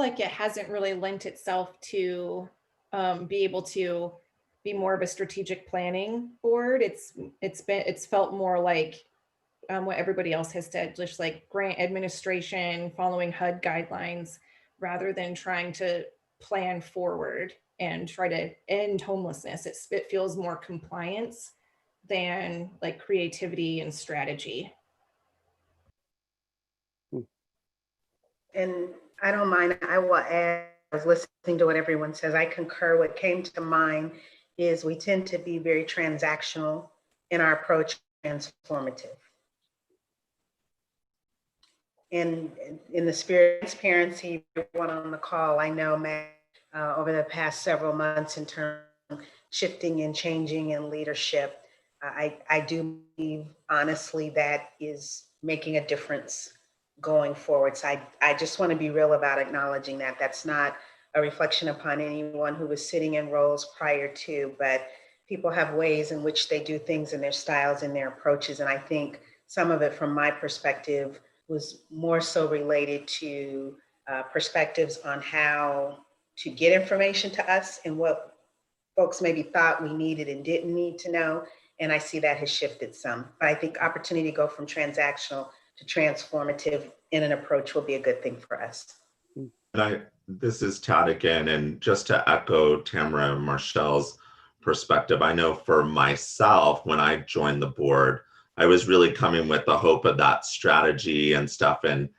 feel like it hasn't really lent itself to be able to be more of a strategic planning board. It's felt more like what everybody else has said, just like grant administration, following HUD guidelines, rather than trying to plan forward and try to end homelessness. It feels more compliance than like creativity and strategy. And I don't mind, I will add, I was listening to what everyone says. I concur. What came to mind is we tend to be very transactional in our approach, transformative. And in the spirit of transparency, everyone on the call, I know, Matt, over the past several months in terms of shifting and changing in leadership, I do believe, honestly, that is making a difference going forward. So I just want to be real about acknowledging that. That's not a reflection upon anyone who was sitting in roles prior to, but people have ways in which they do things and their styles and their approaches. And I think some of it, from my perspective, was more so related to perspectives on how to get information to us and what folks maybe thought we needed and didn't need to know. And I see that has shifted some. But I think opportunity to go from transactional to transformative in an approach will be a good thing for us. This is Tad again, and just to echo Tamara and Marcelle's perspective, I know for myself, when I joined the board, I was really coming with the hope of that strategy and stuff, and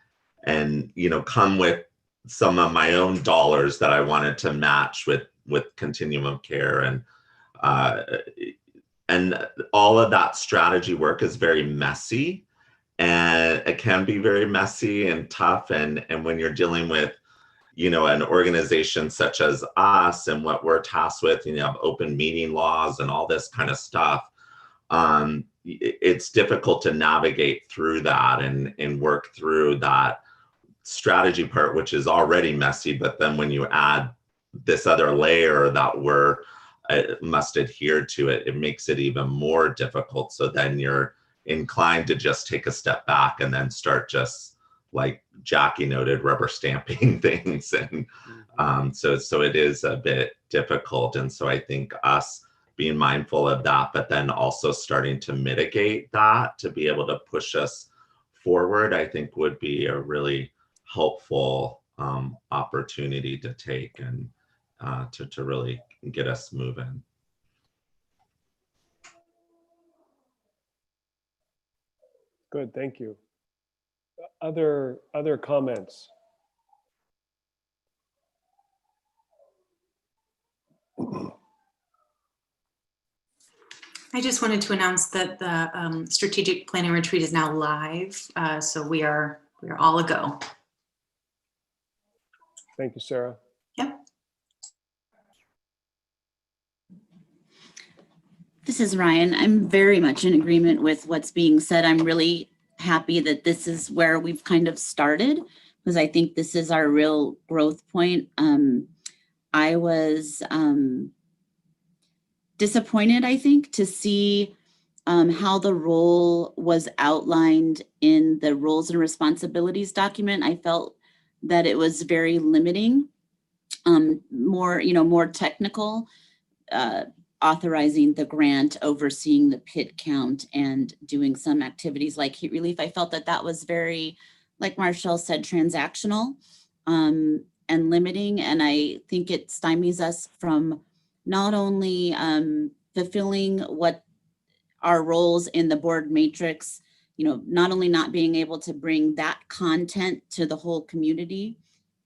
come with some of my own dollars that I wanted to match with Continuum of Care, and all of that strategy work is very messy, and it can be very messy and tough, and when you're dealing with an organization such as us and what we're tasked with, you have open meeting laws and all this kind of stuff. It's difficult to navigate through that and work through that strategy part, which is already messy. But then when you add this other layer that we're must adhere to it, it makes it even more difficult. So then you're inclined to just take a step back and then start just, like Jackie noted, rubber stamping things. And so it is a bit difficult. And so I think us being mindful of that, but then also starting to mitigate that to be able to push us forward, I think would be a really helpful opportunity to take and to really get us moving. Good, thank you. Other comments? I just wanted to announce that the strategic planning retreat is now live, so we are all a go. Thank you, Sarah. Yep. This is Ryan. I'm very much in agreement with what's being said. I'm really happy that this is where we've kind of started, because I think this is our real growth point. I was disappointed, I think, to see how the role was outlined in the roles and responsibilities document. I felt that it was very limiting, more technical, authorizing the grant, overseeing the pit count, and doing some activities like heat relief. I felt that was very, like Marshall said, transactional and limiting. And I think it stymies us from not only fulfilling what our roles in the board matrix, not only not being able to bring that content to the whole community,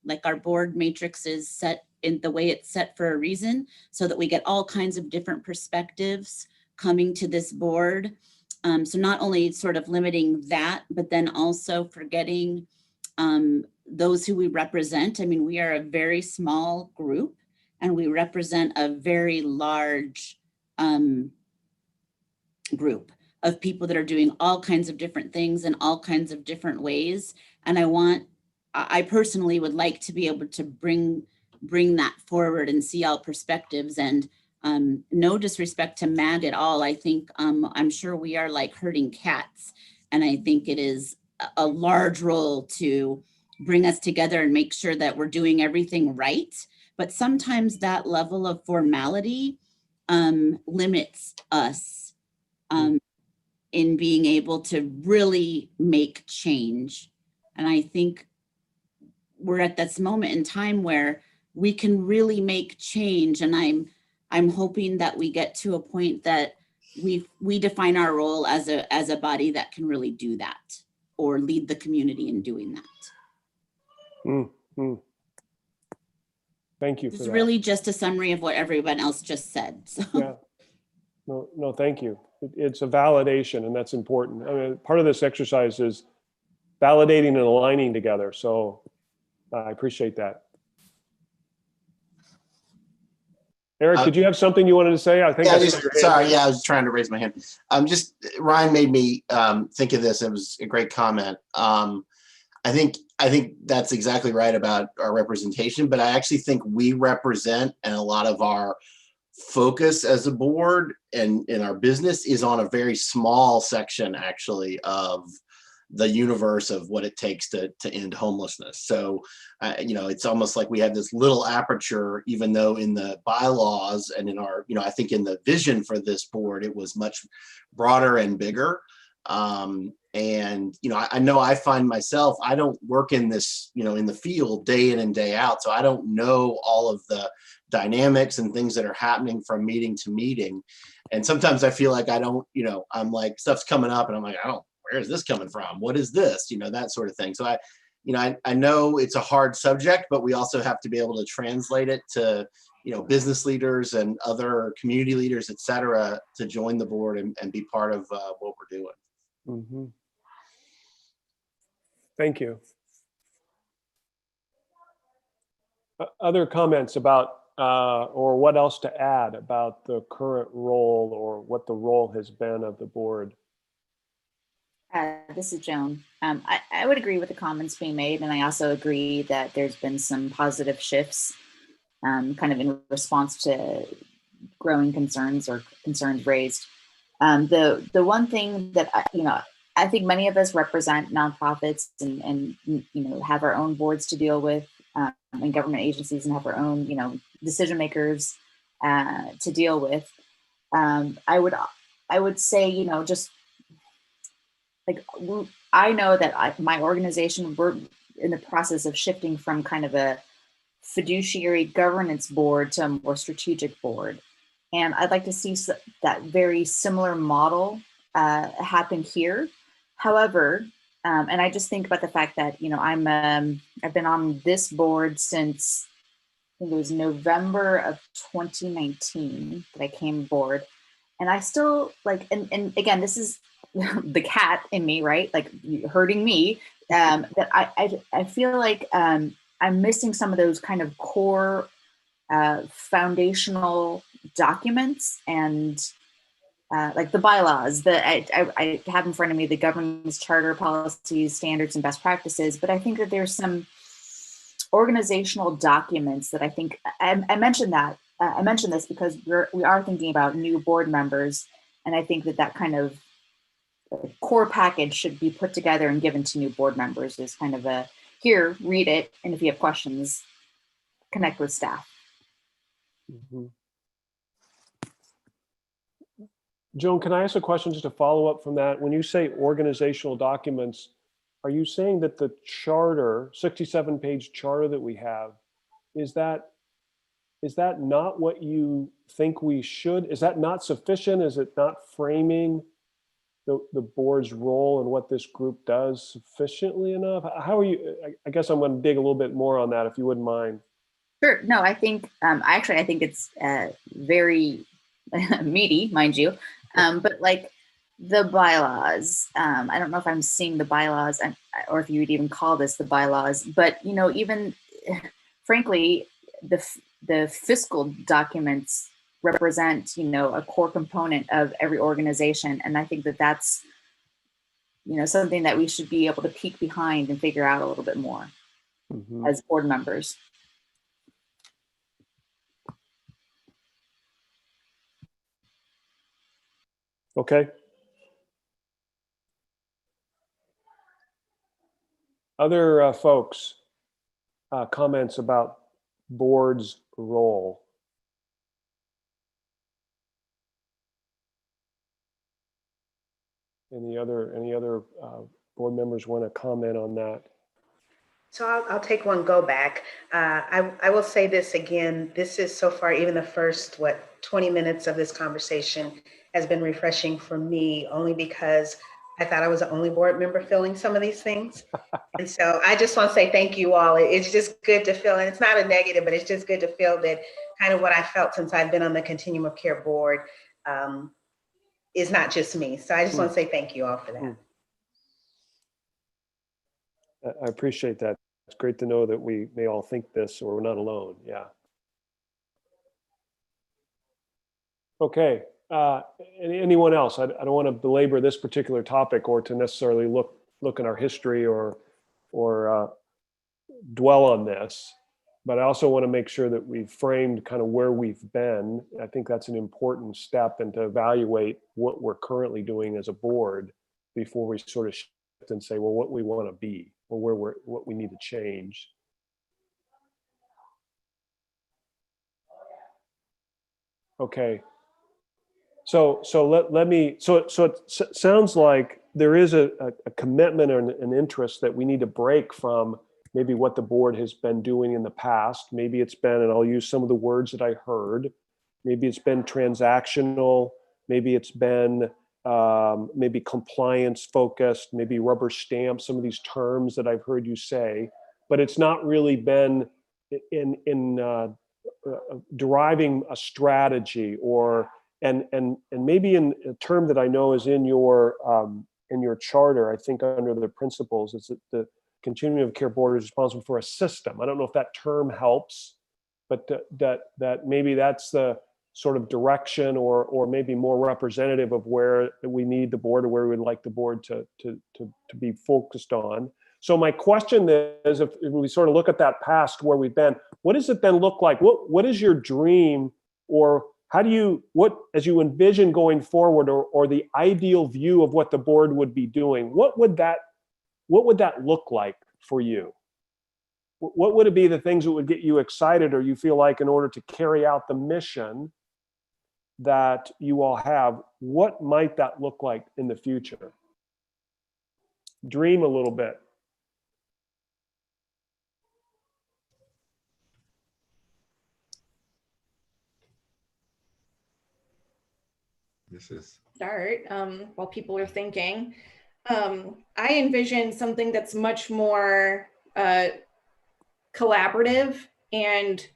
like our board matrix is set in the way it's set for a reason, so that we get all kinds of different perspectives coming to this board. So not only sort of limiting that, but then also forgetting those who we represent. I mean, we are a very small group and we represent a very large group of people that are doing all kinds of different things in all kinds of different ways. And I personally would like to be able to bring that forward and see all perspectives. And no disrespect to MAG at all. I think I'm sure we are like herding cats. And I think it is a large role to bring us together and make sure that we're doing everything right. But sometimes that level of formality limits us in being able to really make change. And I think we're at this moment in time where we can really make change. And I'm hoping that we get to a point that we define our role as a body that can really do that, or lead the community in doing that. Thank you for It's that. really just a summary of what everyone else just said. So. Yeah. No, thank you. It's a validation, and that's important. I mean, part of this exercise is validating and aligning together. So I appreciate that. Eric, did you have something you wanted to say? I think Yeah, I saw your hand. sorry. Yeah, I was trying to raise my hand. Ryan made me think of this. It was a great comment. I think that's exactly right about our representation, but I actually think we represent, and a lot of our focus as a board and in our business is on a very small section actually of the universe of what it takes to end homelessness. So, it's almost like we have this little aperture, even though in the bylaws and in our, I think in the vision for this board, it was much broader and bigger. I know I find myself, I don't work in this, in the field day in and day out. So I don't know all of the dynamics and things that are happening from meeting to meeting. And sometimes I feel like I don't, I'm like, stuff's coming up and I'm like, where is this coming from? What is this? That sort of thing. So I know it's a hard subject, but we also have to be able to translate it to, business leaders and other community leaders, et cetera, to join the board and be part of what we're doing. Mm-hmm. Thank you. Other comments about, or what else to add about the current role or what the role has been of the board? This is Joan. I would agree with the comments being made, and I also agree that there's been some positive shifts kind of in response to growing concerns or concerns raised. The one thing that I think many of us represent nonprofits and have our own boards to deal with, and government agencies, and have our own decision makers to deal with. I would say just like I know that my organization, we're in the process of shifting from kind of a fiduciary governance board to a more strategic board. And I'd like to see that very similar model happen here. However, and I just think about the fact that, I've been on this board since I think it was November of 2019 that I came aboard. And I still and again, this is the cat in me, right? Like hurting me, that I feel like I'm missing some of those kind of core foundational documents and like the bylaws that I have in front of me, the governance charter, policies, standards, and best practices. But I think that there's some organizational documents that I think I mentioned that I mentioned this because we are thinking about new board members, and I think that kind of core package should be put together and given to new board members as kind of a here, read it, and if you have questions, connect with staff. Mm-hmm. Joan, can I ask a question just to follow up from that? When you say organizational documents, are you saying that the charter, 67-page charter that we have, is that not what you think we should? Is that not sufficient? Is it not framing the board's role and what this group does sufficiently enough? How are you? I guess I'm going to dig a little bit more on that, if you wouldn't mind. Sure. No, I think I think it's very meaty, mind you. But like the bylaws, I don't know if I'm seeing the bylaws or if you would even call this the bylaws, but even frankly, the fiscal documents represent, a core component of every organization. And I think that that's, something that we should be able to peek behind and figure out a little bit more as board members. Okay. Other folks, comments about board's role? Any other board members want to comment on that? So I'll take one go back. I will say this again, this is so far, even the first, 20 minutes of this conversation has been refreshing for me, only because I thought I was the only board member feeling some of these things. And so I just want to say thank you all. It's just good to feel, and it's not a negative, but it's just good to feel that kind of what I felt since I've been on the Continuum of Care board is not just me. So I just want to say thank you all for that. I appreciate that. It's great to know that we may all think this, or we're not alone. Yeah. Okay. Anyone else? I don't want to belabor this particular topic or to necessarily look in our history or dwell on this, but I also want to make sure that we've framed kind of where we've been. I think that's an important step, and to evaluate what we're currently doing as a board before we sort of shift and say, well, what we want to be, or what we need to change. Okay. So it sounds like there is a commitment or an interest that we need to break from maybe what the board has been doing in the past. Maybe it's been, and I'll use some of the words that I heard, maybe it's been transactional, maybe it's been maybe compliance focused, maybe rubber stamp, some of these terms that I've heard you say, but it's not really been in deriving a strategy, or and maybe in a term that I know is in your charter, I think under the principles, is that the Continuum of Care board is responsible for a system. I don't know if that term helps, but that maybe that's the sort of direction, or maybe more representative of where we need the board, or where we would like the board to be focused on. So my question is, if we sort of look at that past where we've been, what does it then look like? What is your dream, or how do you, as you envision going forward, or the ideal view of what the board would be doing, what would that look like for you? What would it be, the things that would get you excited, or you feel like, in order to carry out the mission that you all have, what might that look like in the future? Dream a little bit. This is Start while people are thinking. I envision something that's much more collaborative, and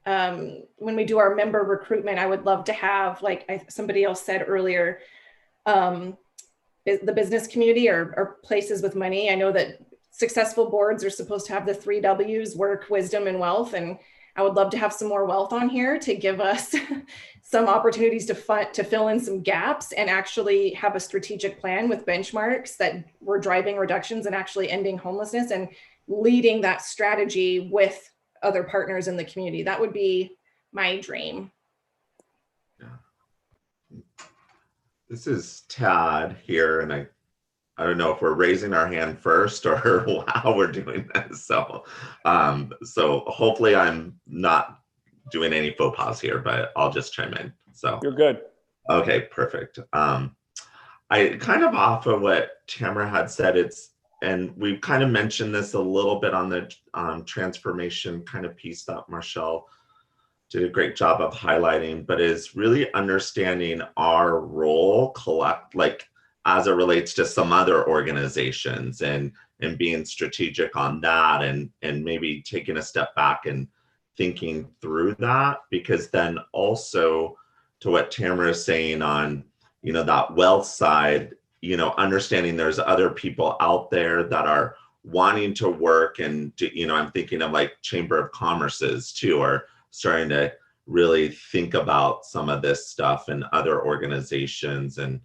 when we do our member recruitment, I would love to have, like somebody else said earlier, the business community or places with money. I know that successful boards are supposed to have the 3 W's: work, wisdom, and wealth. And I would love to have some more wealth on here to give us some opportunities to fill in some gaps, and actually have a strategic plan with benchmarks that we're driving reductions and actually ending homelessness, and leading that strategy with other partners in the community. That would be my dream. Yeah. This is Tad here, and I don't know if we're raising our hand first or how we're doing this. So hopefully I'm not doing any faux pas here, but I'll just chime in. So You're good. Okay, perfect. I kind of off of what Tamara had said, and we've kind of mentioned this a little bit on the transformation kind of piece that Marshall did a great job of highlighting, but is really understanding our role as it relates to some other organizations, and being strategic on that, and maybe taking a step back and thinking through that, because then also to what Tamara is saying on, that wealth side, understanding there's other people out there that are wanting to work, and I'm thinking of like Chamber of Commerce's too, are starting to really think about some of this stuff, and other organizations. And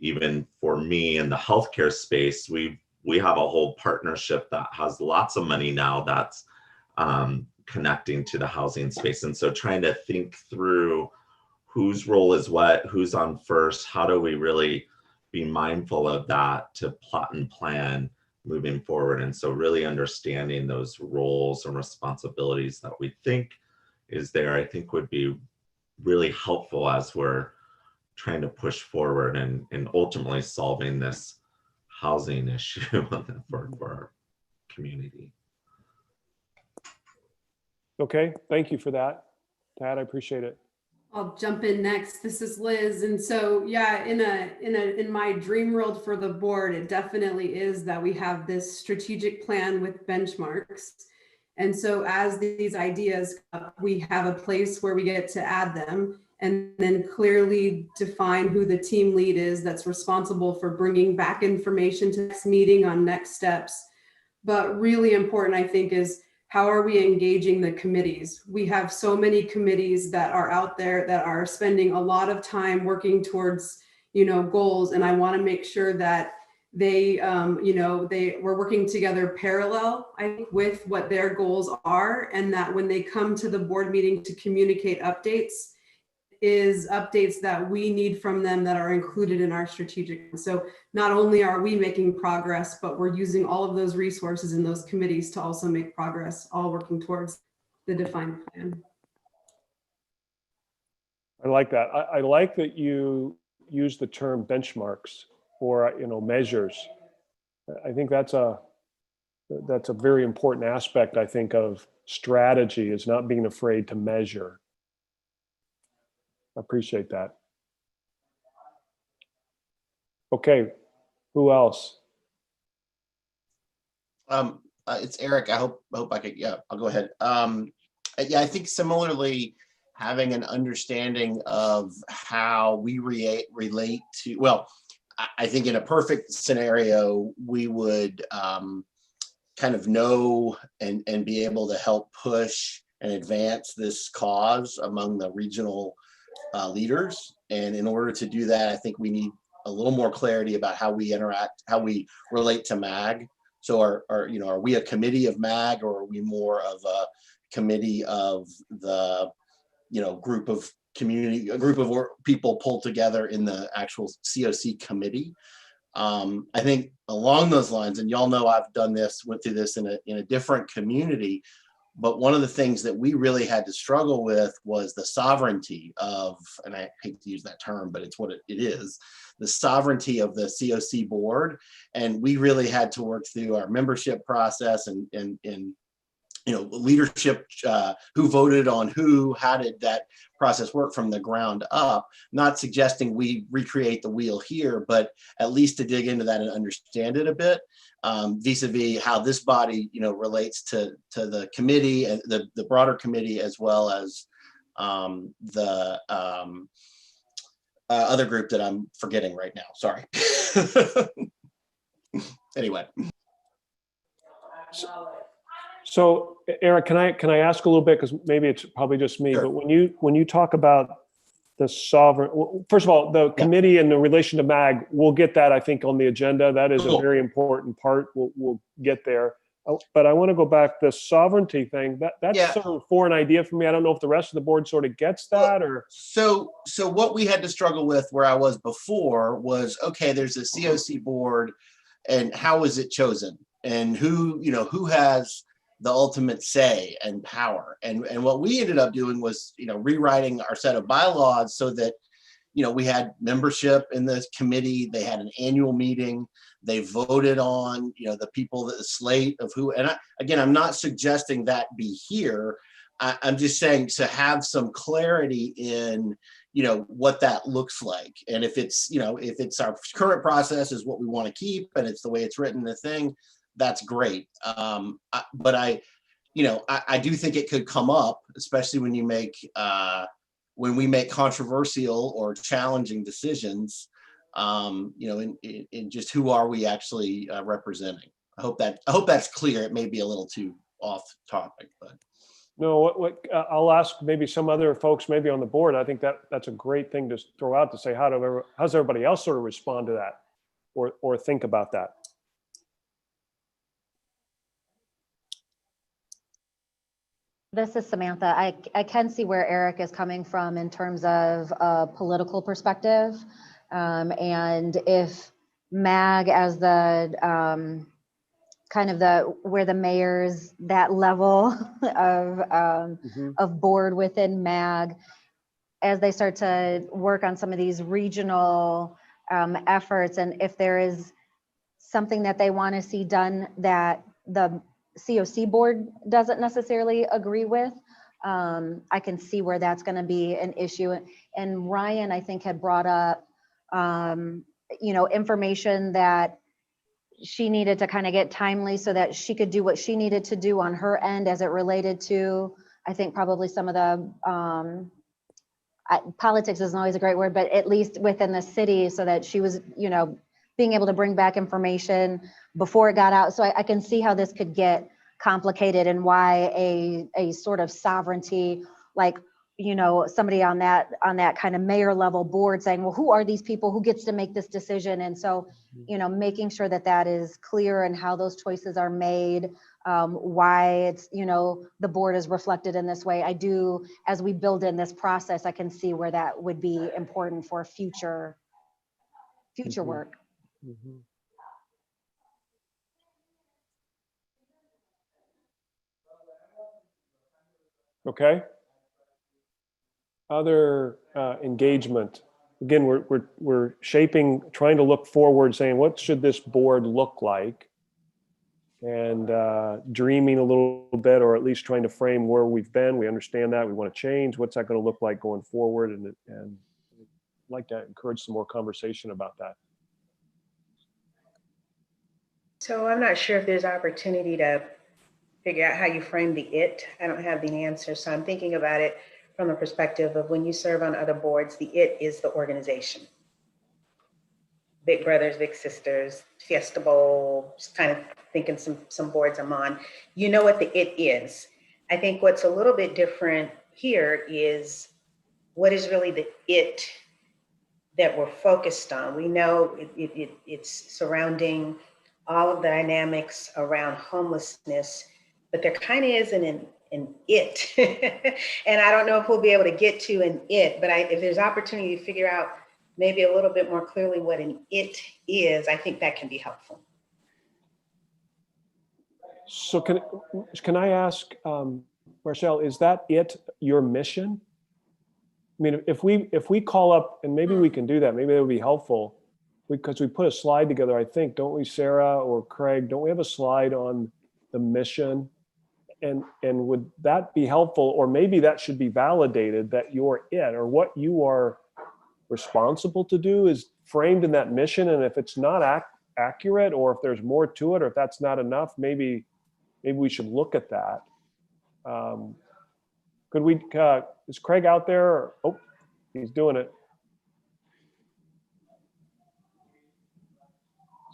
even for me in the healthcare space, we have a whole partnership that has lots of money now that's connecting to the housing space. And so trying to think through whose role is what, who's on first, how do we really be mindful of that to plot and plan moving forward. And so really understanding those roles and responsibilities that we think is there, I think would be really helpful as we're trying to push forward and ultimately solving this housing issue for our community. Okay, thank you for that, Tad. I appreciate it. I'll jump in next. This is Liz. And so, yeah, in my dream world for the board, it definitely is that we have this strategic plan with benchmarks. And so as these ideas, we have a place where we get to add them and then clearly define who the team lead is that's responsible for bringing back information to this meeting on next steps. But really important, I think, is how are we engaging the committees? We have so many committees that are out there that are spending a lot of time working towards, goals. And I want to make sure that they, we're working together parallel, I think, with what their goals are. And that when they come to the board meeting to communicate updates, is updates that we need from them that are included in our strategic. So not only are we making progress, but we're using all of those resources in those committees to also make progress, all working towards the defined plan. I like that. I like that you use the term benchmarks or measures. I think that's a very important aspect, I think, of strategy, is not being afraid to measure. I appreciate that. Okay, who else? It's Eric. I hope I could. Yeah, I'll go ahead. Yeah, I think similarly, having an understanding of how we relate to. Well, I think in a perfect scenario, we would kind of know and be able to help push and advance this cause among the regional leaders. And in order to do that, I think we need a little more clarity about how we interact, how we relate to MAG. So are we a committee of MAG, or are we more of a committee of the, group of people pulled together in the actual COC committee? I think along those lines, and y'all know I've went through this in a different community, but one of the things that we really had to struggle with was the sovereignty of, and I hate to use that term, but it's what it is, the sovereignty of the COC board. And we really had to work through our membership process and leadership, who voted on who, how did that process work from the ground up? Not suggesting we recreate the wheel here, but at least to dig into that and understand it a bit, vis-a-vis how this body, relates to the committee and the broader committee, as well as the other group that I'm forgetting right now. Sorry. Anyway. So Eric, can I ask a little bit, because maybe it's probably just me, Sure. but when you talk about the sovereign, first of all, the committee and the relation to MAG, we'll get that, I think, on the agenda. That is a very important part. We'll get there. But I want to go back, the sovereignty thing, that's sort of a foreign idea for me. I don't know if the rest of the board sort of gets that, or. So what we had to struggle with where I was before was, okay, there's a COC board, and how is it chosen? And who has the ultimate say and power? And what we ended up doing was, rewriting our set of bylaws so that, we had membership in this committee. They had an annual meeting. They voted on, the people, the slate of who, and I'm not suggesting that be here. I'm just saying to have some clarity in, what that looks like. And if it's, if it's our current process is what we want to keep, and it's the way it's written, the thing, that's great. But I do think it could come up, especially when when we make controversial or challenging decisions, in just who are we actually representing. I hope that's clear. It may be a little too off topic, but. No, I'll ask maybe some other folks maybe on the board. I think that's a great thing to throw out, to say, how's everybody else sort of respond to that or think about that? This is Samantha. I can see where Eric is coming from in terms of a political perspective. And if MAG as the kind of where the mayor's that level of board within MAG, as they start to work on some of these regional efforts, and if there is something that they want to see done that the COC board doesn't necessarily agree with, I can see where that's going to be an issue. And Ryan, I think, had brought up, information that she needed to kind of get timely so that she could do what she needed to do on her end as it related to, I think, probably some of the politics isn't always a great word, but at least within the city, so that she was, being able to bring back information before it got out. So I can see how this could get complicated, and why a sort of sovereignty, like, somebody on that kind of mayor level board saying, well, who are these people, who gets to make this decision? And so, making sure that that is clear and how those choices are made, why it's, the board is reflected in this way. I do, as we build in this process, I can see where that would be important for future work. Okay. Other engagement. Again, we're shaping, trying to look forward, saying, what should this board look like? And dreaming a little bit, or at least trying to frame where we've been. We understand that we want to change. What's that going to look like going forward? And I'd like to encourage some more conversation about that. So I'm not sure if there's opportunity to figure out how you frame the it. I don't have the answer. So I'm thinking about it from the perspective of when you serve on other boards, the it is the organization. Big brothers, big sisters, Fiesta Bowl, just kind of thinking some boards I'm on. You know what the it is. I think what's a little bit different here is what is really the it that we're focused on. We know it's surrounding all of the dynamics around homelessness, but there kind of isn't an it. And I don't know if we'll be able to get to an it, but if there's opportunity to figure out maybe a little bit more clearly what an it is, I think that can be helpful. So can I ask, Marcel, is that it your mission? I mean, if we call up, and maybe we can do that, maybe that would be helpful, because we put a slide together, I think, don't we, Sarah or Craig? Don't we have a slide on the mission? And would that be helpful? Or maybe that should be validated, that you're it, or what you are responsible to do is framed in that mission. And if it's not accurate, or if there's more to it, or if that's not enough, maybe we should look at that. Could we, is Craig out there? Or, oh, he's doing it.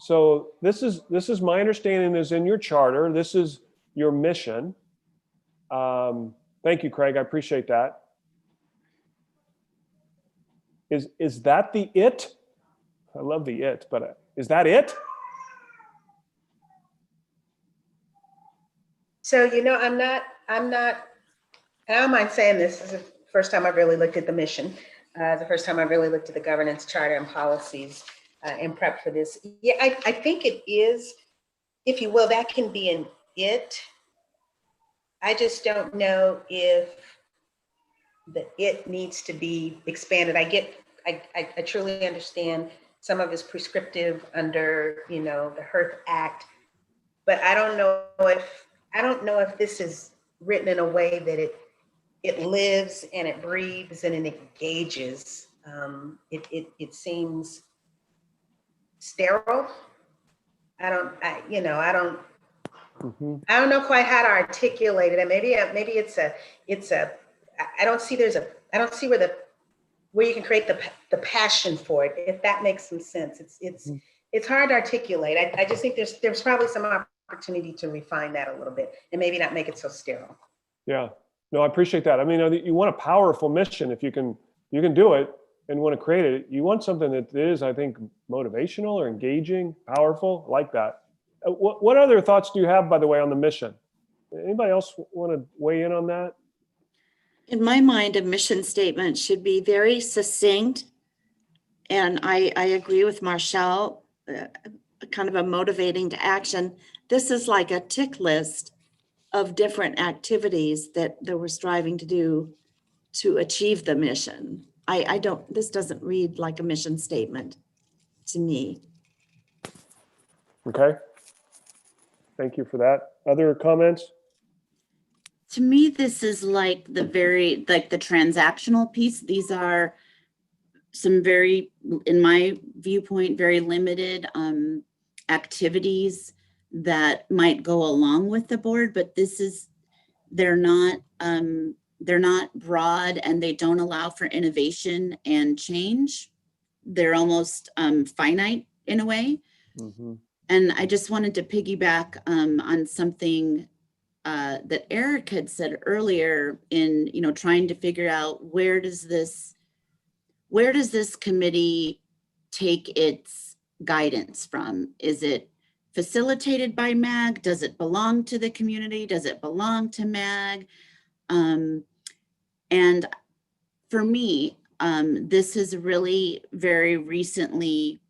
So this is my understanding is in your charter. This is your mission. Thank you, Craig. I appreciate that. Is that the it? I love the it, but is that it? So, I'm not, and I don't mind saying this is the first time I've really looked at the mission. The first time I really looked at the governance charter and policies in prep for this. Yeah, I think it is, if you will, that can be an it. I just don't know if the it needs to be expanded. I truly understand some of it's prescriptive under, the HERF Act, but I don't know if this is written in a way that it lives and it breathes and it engages. It seems sterile. I don't know quite how to articulate it. And maybe I don't see where you can create the passion for it, if that makes some sense. It's hard to articulate. I just think there's probably some opportunity to refine that a little bit and maybe not make it so sterile. Yeah, no, I appreciate that. I mean, you want a powerful mission. If you can do it and want to create it, you want something that is, I think, motivational or engaging, powerful. I like that. What other thoughts do you have, by the way, on the mission? Anybody else want to weigh in on that? In my mind, a mission statement should be very succinct. And I agree with Marcel, kind of a motivating to action this is like a tick list of different activities that we're striving to do to achieve the mission. I don't, this doesn't read like a mission statement to me. Okay. Thank you for that. Other comments? To me, this is like the transactional piece. These are some very, in my viewpoint, very limited activities that might go along with the board, but they're not broad, and they don't allow for innovation and change. They're almost finite in a way. Mm-hmm. And I just wanted to piggyback on something that Eric had said earlier in, trying to figure out where does this committee take its guidance from? Is it facilitated by MAG? Does it belong to the community? Does it belong to MAG? And for me, this is really very recently,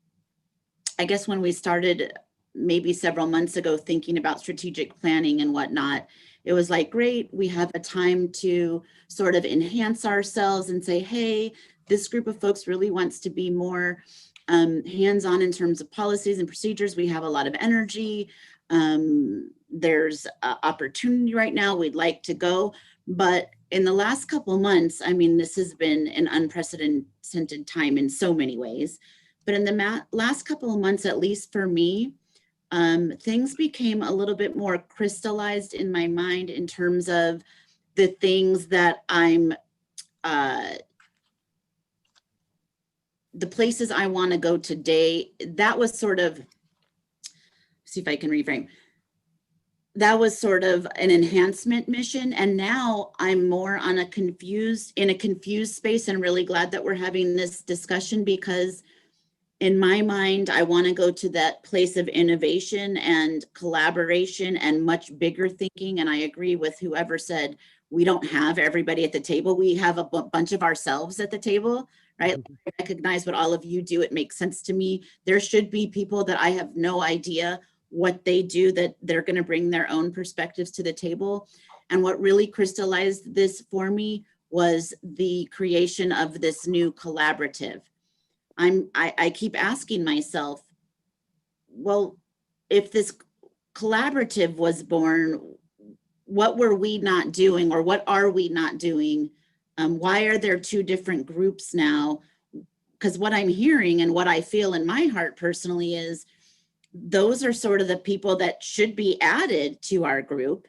I guess when we started maybe several months ago thinking about strategic planning and whatnot, it was like, great, we have a time to sort of enhance ourselves and say, hey, this group of folks really wants to be more hands-on in terms of policies and procedures. We have a lot of energy. There's opportunity right now. We'd like to go. But in the last couple of months, I mean, this has been an unprecedented time in so many ways. But in the last couple of months, at least for me, things became a little bit more crystallized in my mind in terms of the things that the places I want to go today. That was sort of, see if I can reframe. That was sort of an enhancement mission. And now I'm more on in a confused space, and really glad that we're having this discussion, because in my mind, I want to go to that place of innovation and collaboration and much bigger thinking. And I agree with whoever said, we don't have everybody at the table. We have a bunch of ourselves at the table, right? I recognize what all of you do. It makes sense to me. There should be people that I have no idea what they do, that they're going to bring their own perspectives to the table. And what really crystallized this for me was the creation of this new collaborative. I keep asking myself, well, if this collaborative was born, what were we not doing, or what are we not doing? Why are there two different groups now? Because what I'm hearing and what I feel in my heart personally is those are sort of the people that should be added to our group,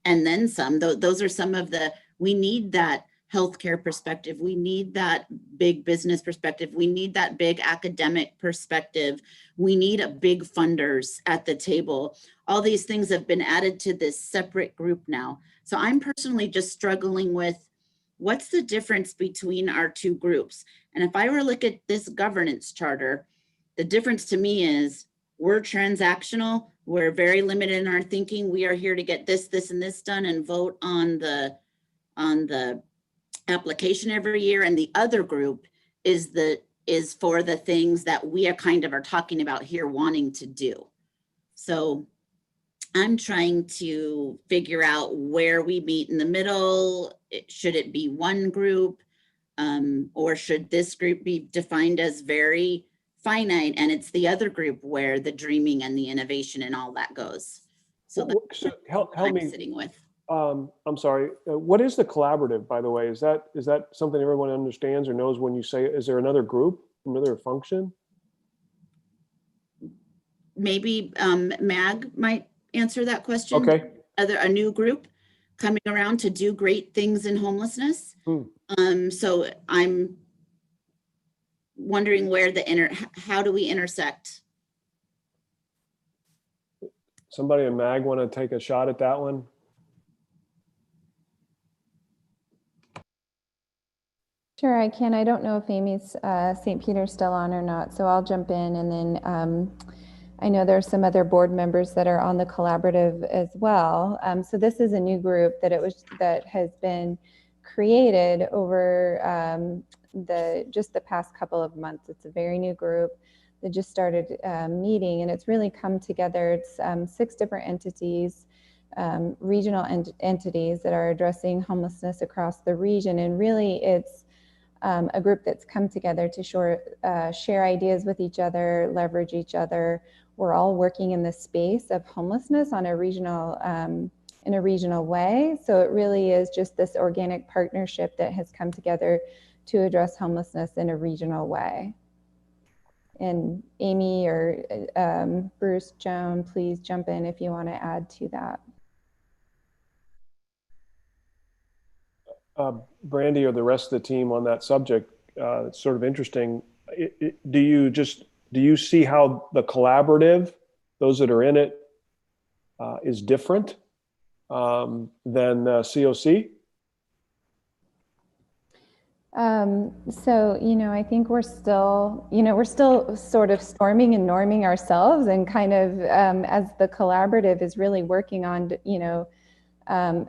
and then some. Those are some of we need that healthcare perspective. We need that big business perspective. We need that big academic perspective. We need a big funders at the table. All these things have been added to this separate group now. So I'm personally just struggling with what's the difference between our two groups. And if I were to look at this governance charter, the difference to me is we're transactional. We're very limited in our thinking. We are here to get this, this, and this done and vote on the application every year. And the other group is for the things that we are talking about here wanting to do. So I'm trying to figure out where we meet in the middle. Should it be one group, or should this group be defined as very finite, and it's the other group where the dreaming and the innovation and all that goes? So that's help I'm me sitting with. I'm sorry. What is the collaborative, by the way? Is that something everyone understands or knows when you say it? Is there another group, another function? Maybe Mag might answer that question. Okay. A new group coming around to do great things in homelessness. So I'm wondering where how do we intersect? Somebody in MAG want to take a shot at that one? Sure, I can. I don't know if Amy's St. Peter's still on or not, so I'll jump in. And then I know there's some other board members that are on the collaborative as well. So this is a new group that has been created over just the past couple of months. It's a very new group. that just started meeting, and it's really come together. It's 6 different entities, regional entities that are addressing homelessness across the region. And really it's a group that's come together to share ideas with each other, leverage each other. We're all working in the space of homelessness on a regional, in a regional way. So it really is just this organic partnership that has come together to address homelessness in a regional way. And Amy or Bruce, Joan, please jump in if you want to add to that. Brandy or the rest of the team on that subject, it's sort of interesting. Do you see how the collaborative, those that are in it, is different than COC? So, I think we're still sort of storming and norming ourselves, and kind of as the collaborative is really working on,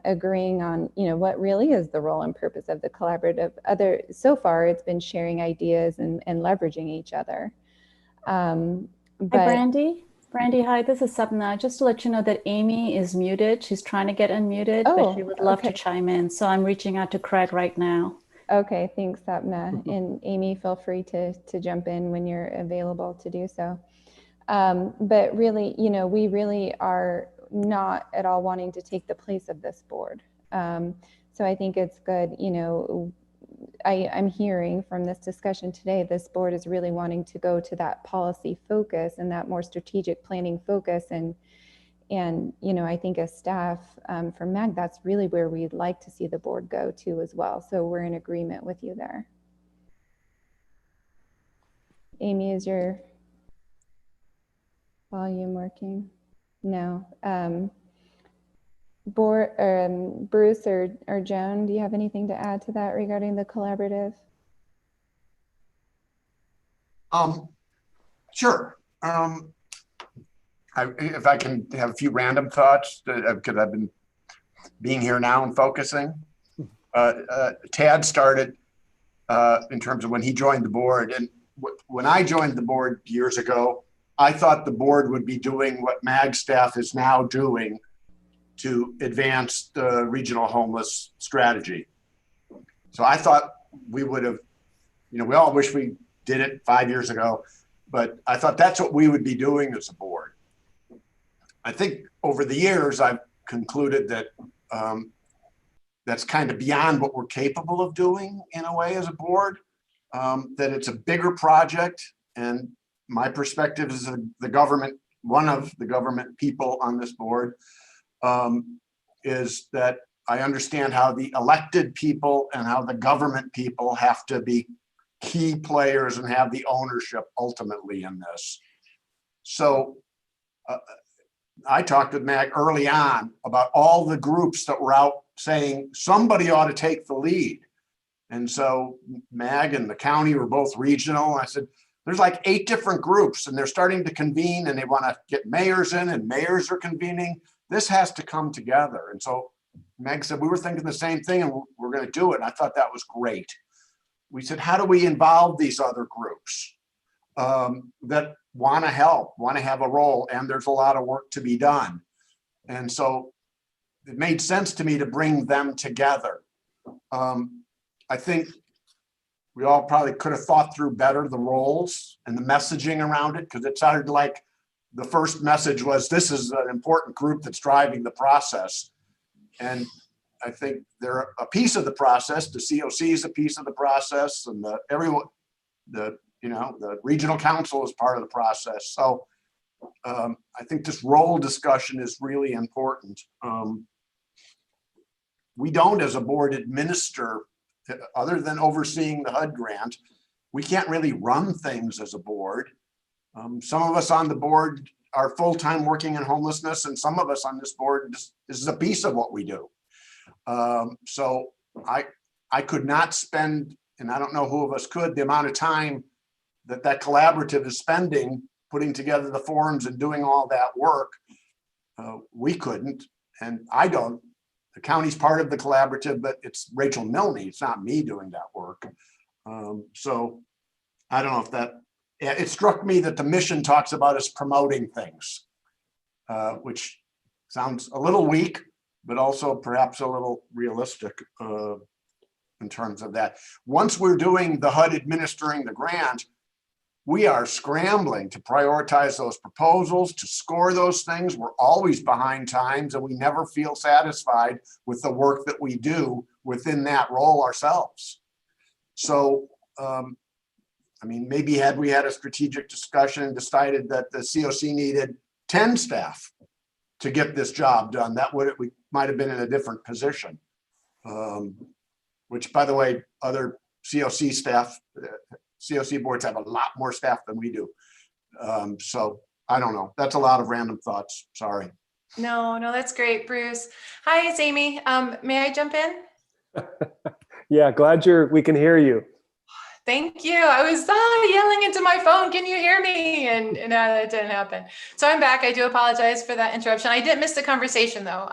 agreeing on, what really is the role and purpose of the collaborative. So far, it's been sharing ideas and leveraging each other. Hi, Brandy, hi, this is Sapna. Just to let you know that Amy is muted. She's trying to get unmuted, but she would love to chime in. So I'm reaching out to Craig right now. Okay, thanks, Sapna. And Amy, feel free to jump in when you're available to do so. But really, we really are not at all wanting to take the place of this board. So I think it's good, I'm hearing from this discussion today, this board is really wanting to go to that policy focus and that more strategic planning focus. And I think as staff from MAG, that's really where we'd like to see the board go to as well. So we're in agreement with you there. Amy, is your volume working? No. Bruce or Joan, do you have anything to add to that regarding the collaborative? Sure. If I can have a few random thoughts, because I've been being here now and focusing. Tad started in terms of when he joined the board, and when I joined the board years ago, I thought the board would be doing what MAG staff is now doing to advance the regional homeless strategy. So I thought we would have, we all wish we did it 5 years ago, but I thought that's what we would be doing as a board. I think over the years, I've concluded that that's kind of beyond what we're capable of doing in a way as a board, that it's a bigger project. And my perspective as the government, one of the government people on this board, is that I understand how the elected people and how the government people have to be key players and have the ownership ultimately in this. So I talked with MAG early on about all the groups that were out saying somebody ought to take the lead. And so MAG and the county were both regional. I said, there's like 8 different groups and they're starting to convene and they want to get mayors in and mayors are convening. This has to come together. And so Meg said, we were thinking the same thing and we're going to do it. And I thought that was great. We said, how do we involve these other groups that want to help, want to have a role? And there's a lot of work to be done. And so it made sense to me to bring them together. I think we all probably could have thought through better the roles and the messaging around it, because it sounded like the first message was, this is an important group that's driving the process. And I think they're a piece of the process. The COC is a piece of the process, and the regional council is part of the process. So I think this role discussion is really important. We don't, as a board, administer, other than overseeing the HUD grant, we can't really run things as a board. Some of us on the board are full-time working in homelessness, and some of us on this board, this is a piece of what we do. So I could not spend, and I don't know who of us could, the amount of time that collaborative is spending putting together the forums and doing all that work. We couldn't, and I don't. The county's part of the collaborative, but it's Rachel Milne. It's not me doing that work. So I don't know if that it struck me that the mission talks about us promoting things, which sounds a little weak, but also perhaps a little realistic in terms of that. Once we're doing the HUD administering the grant, we are scrambling to prioritize those proposals, to score those things. We're always behind times, and we never feel satisfied with the work that we do within that role ourselves. So, I mean, maybe had we had a strategic discussion and decided that the COC needed 10 staff to get this job done, that we might have been in a different position. Which, by the way, other COC staff, COC boards have a lot more staff than we do. So I don't know. That's a lot of random thoughts. Sorry. No, that's great, Bruce. Hi, it's Amy. May I jump in? Yeah, glad we can hear you. Thank you. I was yelling into my phone, can you hear me? And that didn't happen. So I'm back. I do apologize for that interruption. I did miss the conversation though.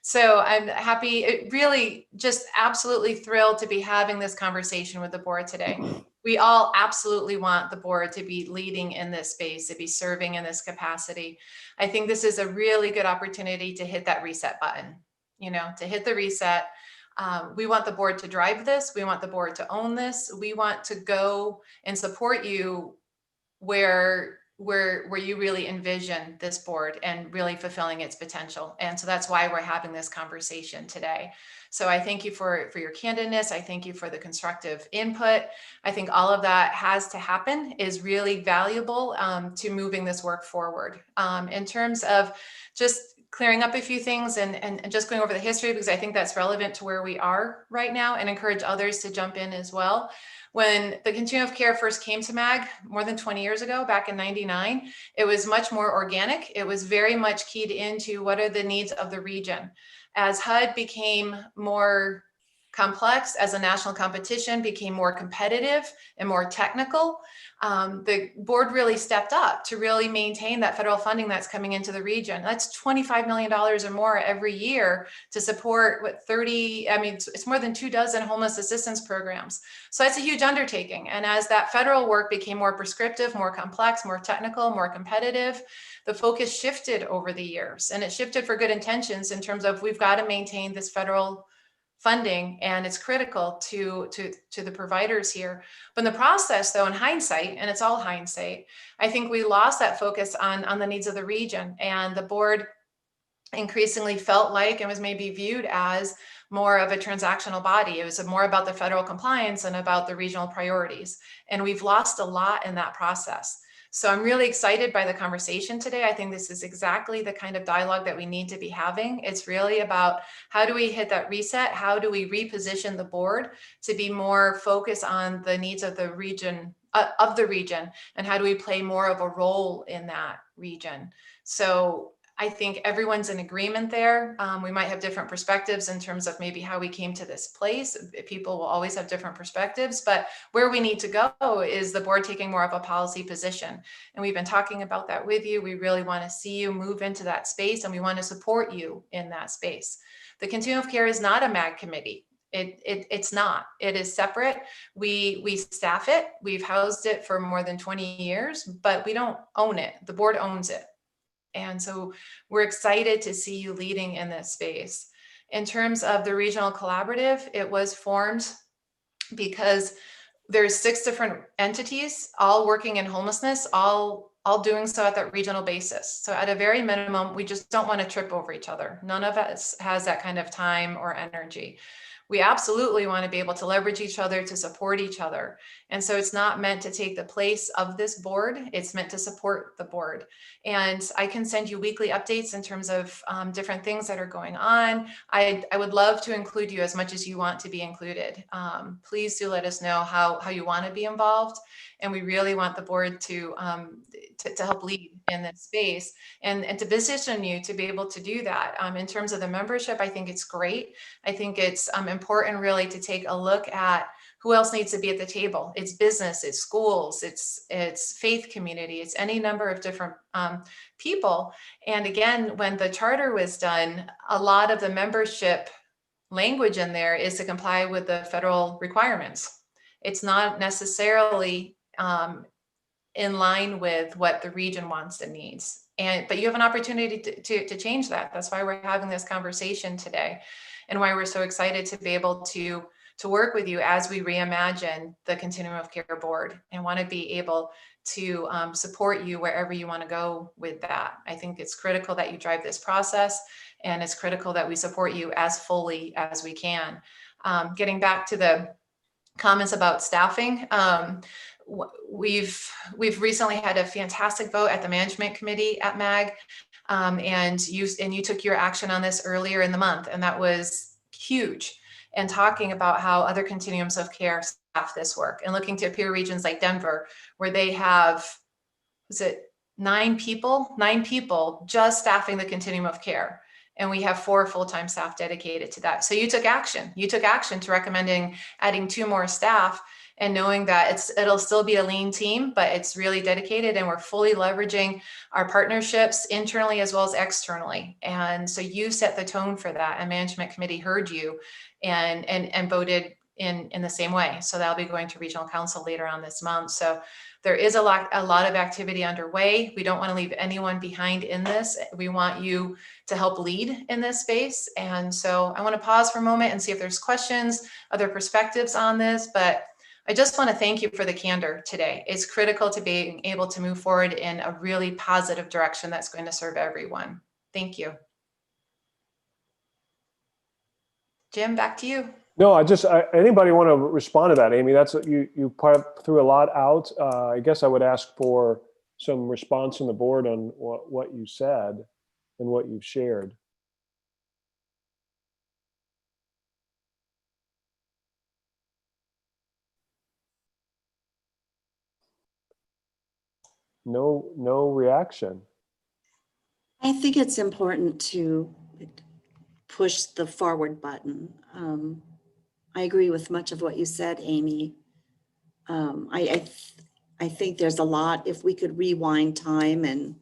So I'm happy, really just absolutely thrilled to be having this conversation with the board today. We all absolutely want the board to be leading in this space, to be serving in this capacity. I think this is a really good opportunity to hit that reset button, to hit the reset. We want the board to drive this. We want the board to own this. We want to go and support you where you really envision this board and really fulfilling its potential. And so that's why we're having this conversation today. So I thank you for your candidness. I thank you for the constructive input. I think all of that has to happen, is really valuable to moving this work forward. In terms of just clearing up a few things and just going over the history, because I think that's relevant to where we are right now, and encourage others to jump in as well. When the Continuum of Care first came to MAG more than 20 years ago, back in '99, it was much more organic. It was very much keyed into what are the needs of the region. As HUD became more complex, as a national competition became more competitive and more technical, the board really stepped up to really maintain that federal funding that's coming into the region. That's $25 million or more every year to support it's more than 24 homeless assistance programs. So that's a huge undertaking. And as that federal work became more prescriptive, more complex, more technical, more competitive, the focus shifted over the years, and it shifted for good intentions in terms of we've got to maintain this federal funding, and it's critical to the providers here. But in the process, though, in hindsight, and it's all hindsight, I think we lost that focus on the needs of the region, and the board increasingly felt like and was maybe viewed as more of a transactional body. It was more about the federal compliance and about the regional priorities, and we've lost a lot in that process. So I'm really excited by the conversation today. I think this is exactly the kind of dialogue that we need to be having. It's really about how do we hit that reset? How do we reposition the board to be more focused on the needs of the region, and how do we play more of a role in that region? So I think everyone's in agreement there. We might have different perspectives in terms of maybe how we came to this place. People will always have different perspectives, but where we need to go is the board taking more of a policy position. And we've been talking about that with you. We really want to see you move into that space, and we want to support you in that space. The Continuum of Care is not a MAG committee. It's not. It is separate. We staff it. We've housed it for more than 20 years, but we don't own it. The board owns it. And so we're excited to see you leading in this space. In terms of the regional collaborative, it was formed because there's 6 different entities, all working in homelessness, all doing so at that regional basis. So at a very minimum, we just don't want to trip over each other. None of us has that kind of time or energy. We absolutely want to be able to leverage each other to support each other. And so it's not meant to take the place of this board. It's meant to support the board. And I can send you weekly updates in terms of different things that are going on. I would love to include you as much as you want to be included. Please do let us know how you want to be involved. And we really want the board to help lead in this space and to position you to be able to do that. In terms of the membership, I think it's great. I think it's important really to take a look at who else needs to be at the table. It's business, it's schools, it's faith community, it's any number of different people. And again, when the charter was done, a lot of the membership language in there is to comply with the federal requirements. It's not necessarily in line with what the region wants and needs. But you have an opportunity to change that. That's why we're having this conversation today, and why we're so excited to be able to work with you as we reimagine the Continuum of Care Board, and want to be able to support you wherever you want to go with that. I think it's critical that you drive this process, and it's critical that we support you as fully as we can. Getting back to the comments about staffing, we've recently had a fantastic vote at the management committee at MAG, and you took your action on this earlier in the month, and that was huge. And talking about how other continuums of care staff this work, and looking to peer regions like Denver, where they have, is it 9 people just staffing the continuum of care. And we have 4 full-time staff dedicated to that. So you took action. You took action to recommending adding 2 more staff, and knowing that it'll still be a lean team, but it's really dedicated, and we're fully leveraging our partnerships internally as well as externally. And so you set the tone for that, and management committee heard you and voted in the same way. So that'll be going to regional council later on this month. So there is a lot of activity underway. We don't want to leave anyone behind in this. We want you to help lead in this space. And so I want to pause for a moment and see if there's questions, other perspectives on this, but I just want to thank you for the candor today. It's critical to being able to move forward in a really positive direction that's going to serve everyone. Thank you. Jim, back to you. No, anybody want to respond to that, Amy? That's you threw a lot out. I guess I would ask for some response from the board on what you said and what you've shared. No reaction. I think it's important to push the forward button. I agree with much of what you said, Amy. I think there's a lot, if we could rewind time, and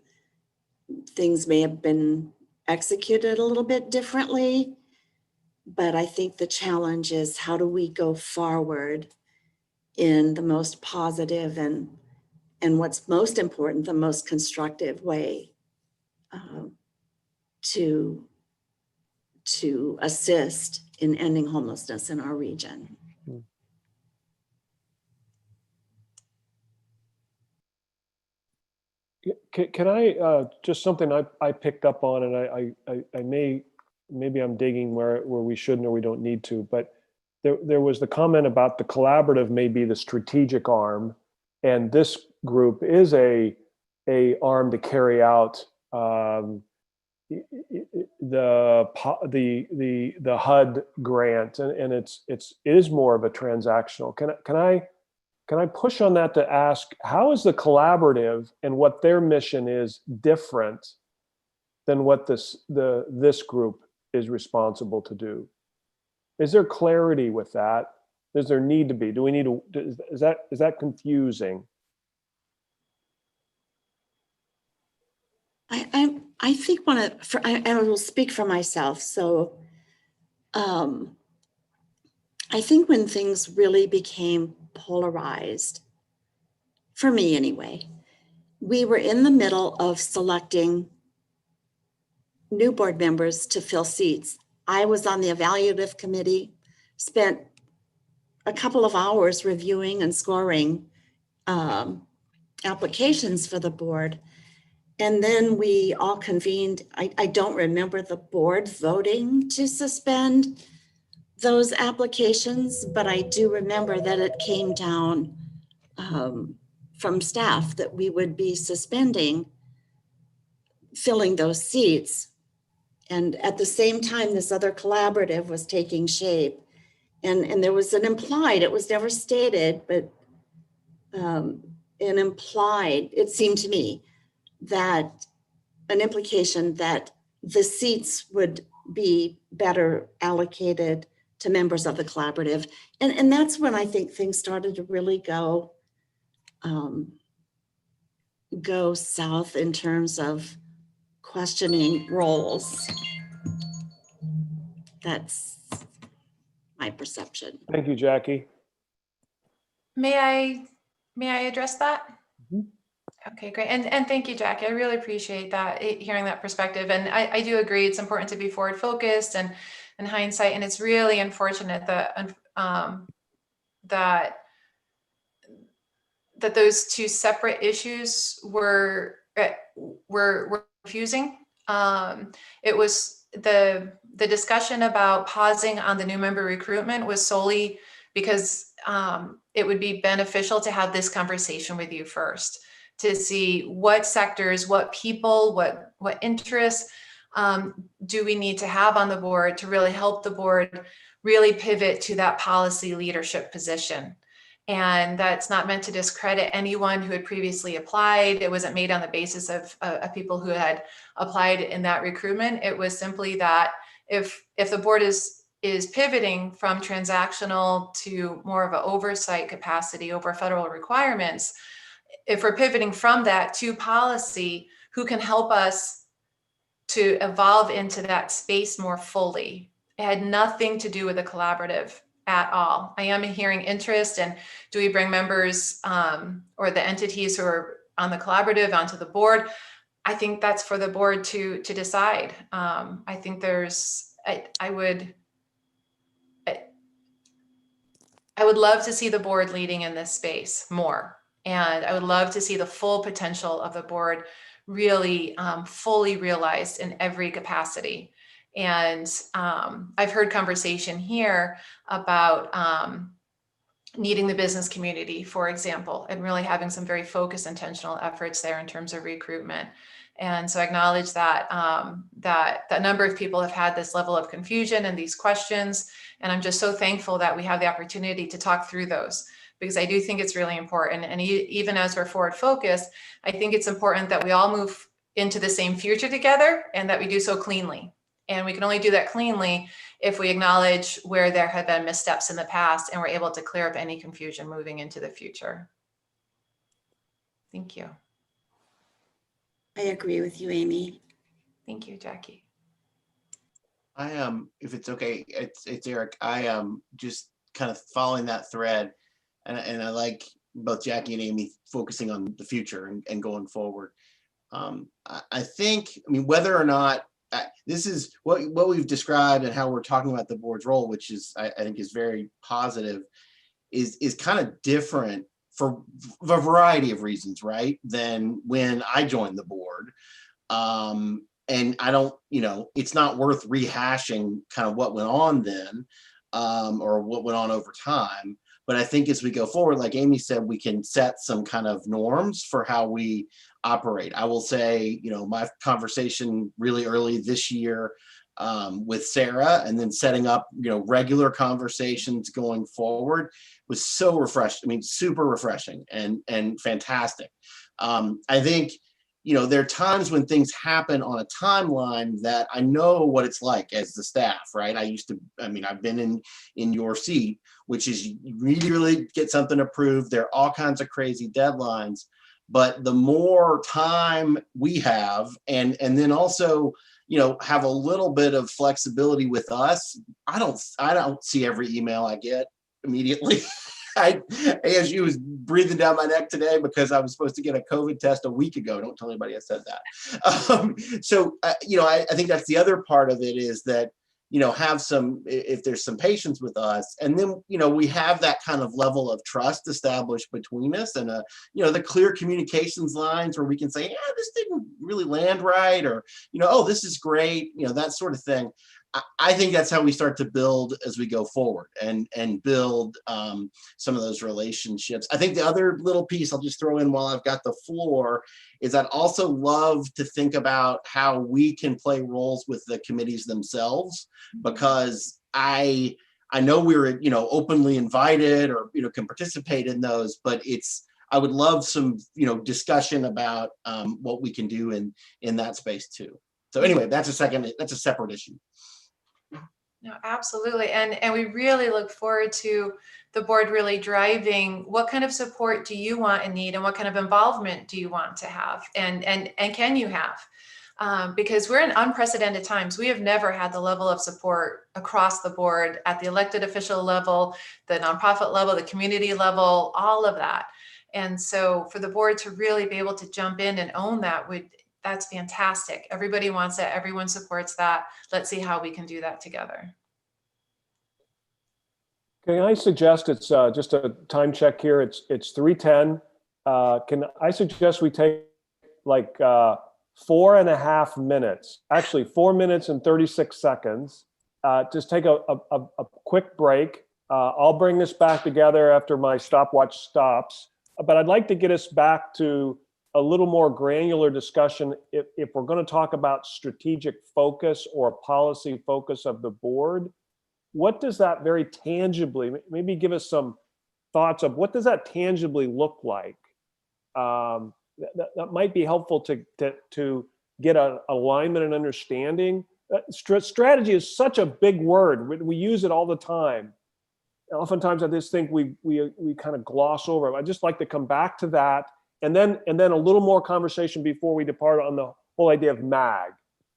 things may have been executed a little bit differently, but I think the challenge is, how do we go forward in the most positive and what's most important, the most constructive way to assist in ending homelessness in our region. Can I just something I picked up on, and I maybe I'm digging where we shouldn't or we don't need to, but there was the comment about the collaborative may be the strategic arm, and this group is a arm to carry out the HUD grant, and it is more of a transactional. Can I push on that to ask, how is the collaborative and what their mission is different than what this group is responsible to do? Is there clarity with that? Does there need to be? Do we need to? Is that confusing? I think I will speak for myself. So I think when things really became polarized, for me anyway, we were in the middle of selecting new board members to fill seats. I was on the evaluative committee, spent a couple of hours reviewing and scoring applications for the board. And then we all convened. I don't remember the board voting to suspend those applications, but I do remember that it came down from staff that we would be suspending filling those seats. And at the same time, this other collaborative was taking shape. And there was an implied, it was never stated, but an implied, it seemed to me, that an implication that the seats would be better allocated to members of the collaborative. And that's when I think things started to really go south in terms of questioning roles. That's my perception. Thank you, Jackie. May I address that? Mm-hmm. Okay, great. And thank you, Jackie. I really appreciate that, hearing that perspective. And I do agree, it's important to be forward focused and hindsight. And it's really unfortunate that that those two separate issues were confusing. It was the discussion about pausing on the new member recruitment was solely because it would be beneficial to have this conversation with you first, to see what sectors, what people, what interests do we need to have on the board to really help the board really pivot to that policy leadership position. And that's not meant to discredit anyone who had previously applied. It wasn't made on the basis of people who had applied in that recruitment. It was simply that if the board is pivoting from transactional to more of an oversight capacity over federal requirements, if we're pivoting from that to policy, who can help us to evolve into that space more fully? It had nothing to do with the collaborative at all. I am hearing interest in, do we bring members or the entities who are on the collaborative onto the board? I think that's for the board to decide. I think I would love to see the board leading in this space more. And I would love to see the full potential of the board really fully realized in every capacity. And I've heard conversation here about needing the business community, for example, and really having some very focused, intentional efforts there in terms of recruitment. And so I acknowledge that that a number of people have had this level of confusion and these questions. And I'm just so thankful that we have the opportunity to talk through those, because I do think it's really important. And even as we're forward focused, I think it's important that we all move into the same future together and that we do so cleanly. And we can only do that cleanly if we acknowledge where there have been missteps in the past and we're able to clear up any confusion moving into the future. Thank you. I agree with you, Amy. Thank you, Jackie. I am, if it's okay, it's Eric. I am just kind of following that thread, and I like both Jackie and Amy focusing on the future and going forward. I think, I mean, whether or not this is what we've described and how we're talking about the board's role, which is I think is very positive, is kind of different for a variety of reasons, right? Than when I joined the board. And I don't, it's not worth rehashing kind of what went on then, or what went on over time. But I think as we go forward, like Amy said, we can set some kind of norms for how we operate. I will say, my conversation really early this year with Sarah, and then setting up, regular conversations going forward was so refreshing. I mean, super refreshing and fantastic. I think, there are times when things happen on a timeline that I know what it's like as the staff, right? I've been in your seat, which is you really get something approved. There are all kinds of crazy deadlines, but the more time we have, and then also, have a little bit of flexibility with us. I don't see every email I get immediately. ASU was breathing down my neck today because I was supposed to get a COVID test a week ago. Don't tell anybody I said that. So I think that's the other part of it, is that, have some, if there's some patience with us, and then, we have that kind of level of trust established between us, and, the clear communications lines where we can say, yeah, this didn't really land right, or, oh, this is great, that sort of thing. I think that's how we start to build as we go forward and build some of those relationships. I think the other little piece I'll just throw in while I've got the floor is I'd also love to think about how we can play roles with the committees themselves, because I know we're, openly invited or, can participate in those, but I would love some, discussion about what we can do in that space too. So anyway, that's a separate issue. No, absolutely. And we really look forward to the board really driving what kind of support do you want and need, and what kind of involvement do you want to have, and can you have? Because we're in unprecedented times. We have never had the level of support across the board at the elected official level, the nonprofit level, the community level, all of that. And so for the board to really be able to jump in and own that that's fantastic. Everybody wants it. Everyone supports that. Let's see how we can do that together. Can I suggest it's just a time check here? It's 3:10. Can I suggest we take like 4.5 minutes, actually 4 minutes and 36 seconds. Just take a quick break. I'll bring this back together after my stopwatch stops, but I'd like to get us back to a little more granular discussion if we're going to talk about strategic focus or policy focus of the board. What does that very tangibly, maybe give us some thoughts of what does that tangibly look like? That might be helpful to get an alignment and understanding. Strategy is such a big word. We use it all the time. Oftentimes I just think we kind of gloss over it. I'd just like to come back to that and then a little more conversation before we depart on the whole idea of MAG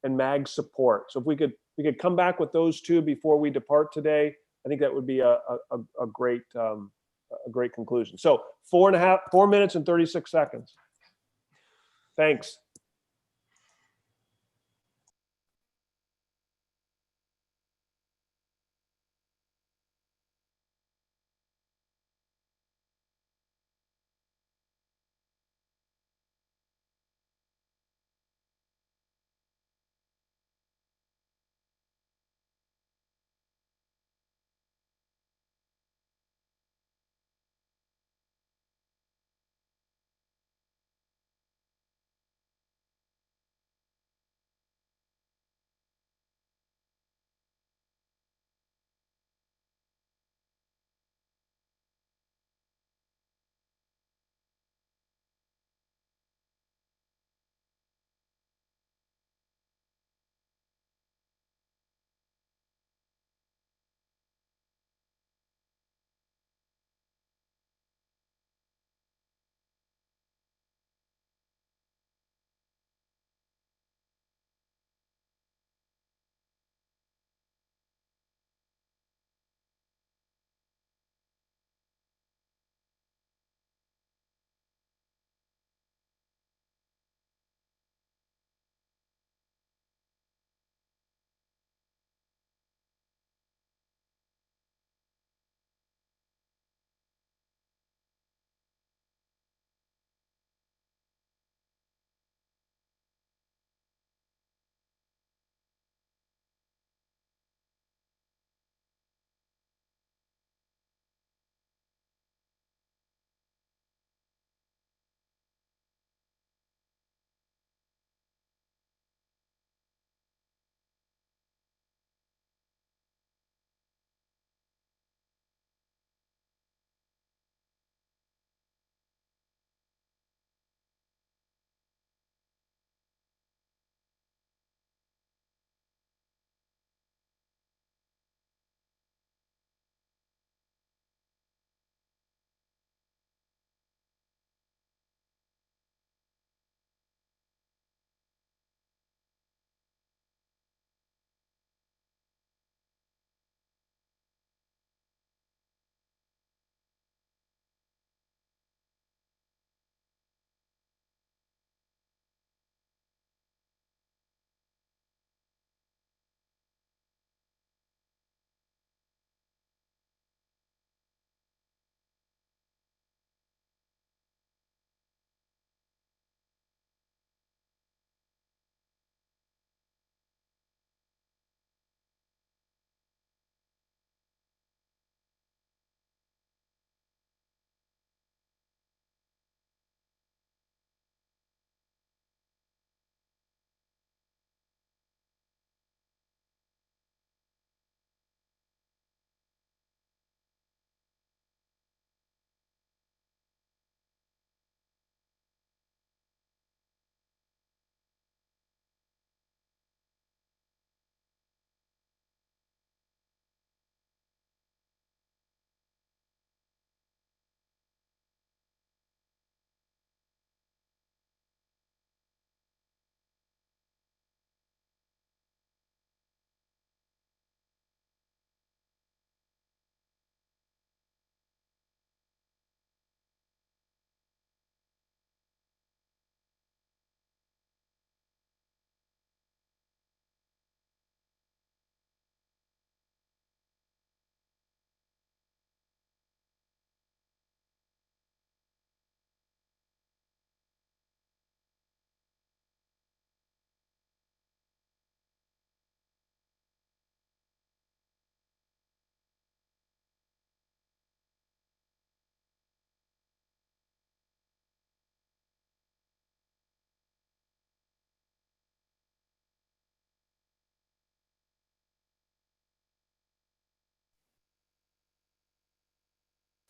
and MAG support. So if we could come back with those two before we depart today, I think that would be a great conclusion. So 4 minutes and 36 seconds. Thanks.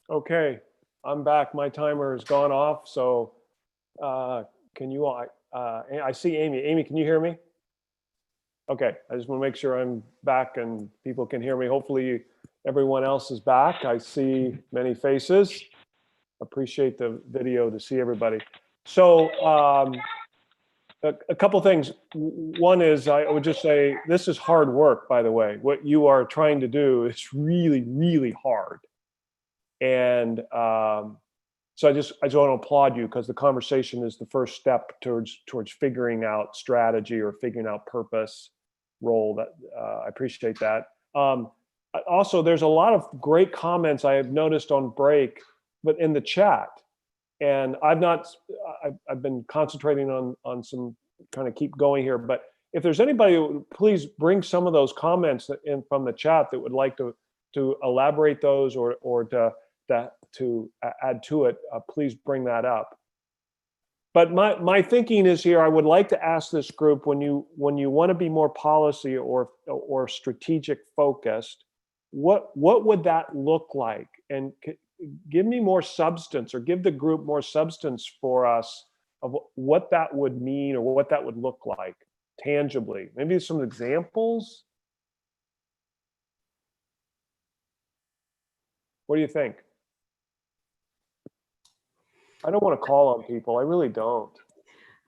Okay, I'm back. My timer has gone off. So can you all, I see Amy. Amy, can you hear me? Okay, I just want to make sure I'm back and people can hear me. Hopefully everyone else is back. I see many faces. Appreciate the video to see everybody. So a couple things. One is I would just say this is hard work, by the way. What you are trying to do is really, really hard. And so I just want to applaud you because the conversation is the first step towards figuring out strategy or figuring out purpose, role. That I appreciate that. Also, there's a lot of great comments I have noticed on break, but in the chat, and I've been concentrating on some kind of keep going here. But if there's anybody, please bring some of those comments in from the chat that would like to elaborate those or to add to it, please bring that up. But my thinking is here, I would like to ask this group, when you want to be more policy or strategic focused, what would that look like? And give me more substance, or give the group more substance for us of what that would mean or what that would look like tangibly. Maybe some examples. What do you think? I don't want to call on people. I really don't.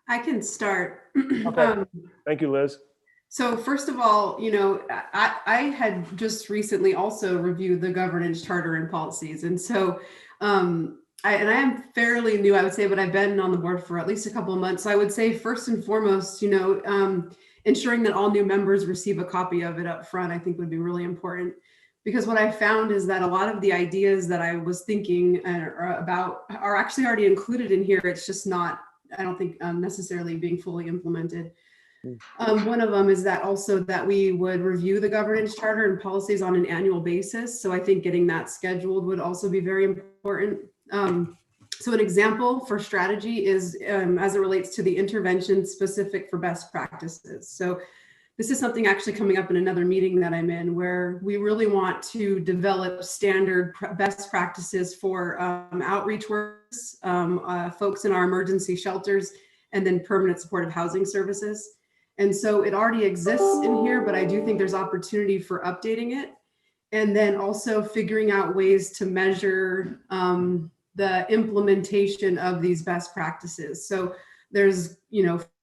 I can start. Okay. Thank you, Liz. So first of all, I had just recently also reviewed the governance charter and policies. And so I am fairly new, I would say, but I've been on the board for at least a couple of months. So I would say first and foremost, ensuring that all new members receive a copy of it up front, I think would be really important. Because what I found is that a lot of the ideas that I was thinking about are actually already included in here. It's just not, I don't think, necessarily being fully implemented. One of them is that also that we would review the governance charter and policies on an annual basis. So I think getting that scheduled would also be very important. So an example for strategy is as it relates to the intervention specific for best practices. So this is something actually coming up in another meeting that I'm in, where we really want to develop standard best practices for outreach workers, folks in our emergency shelters, and then permanent supportive housing services. And so it already exists in here, but I do think there's opportunity for updating it. And then also figuring out ways to measure the implementation of these best practices. So there's,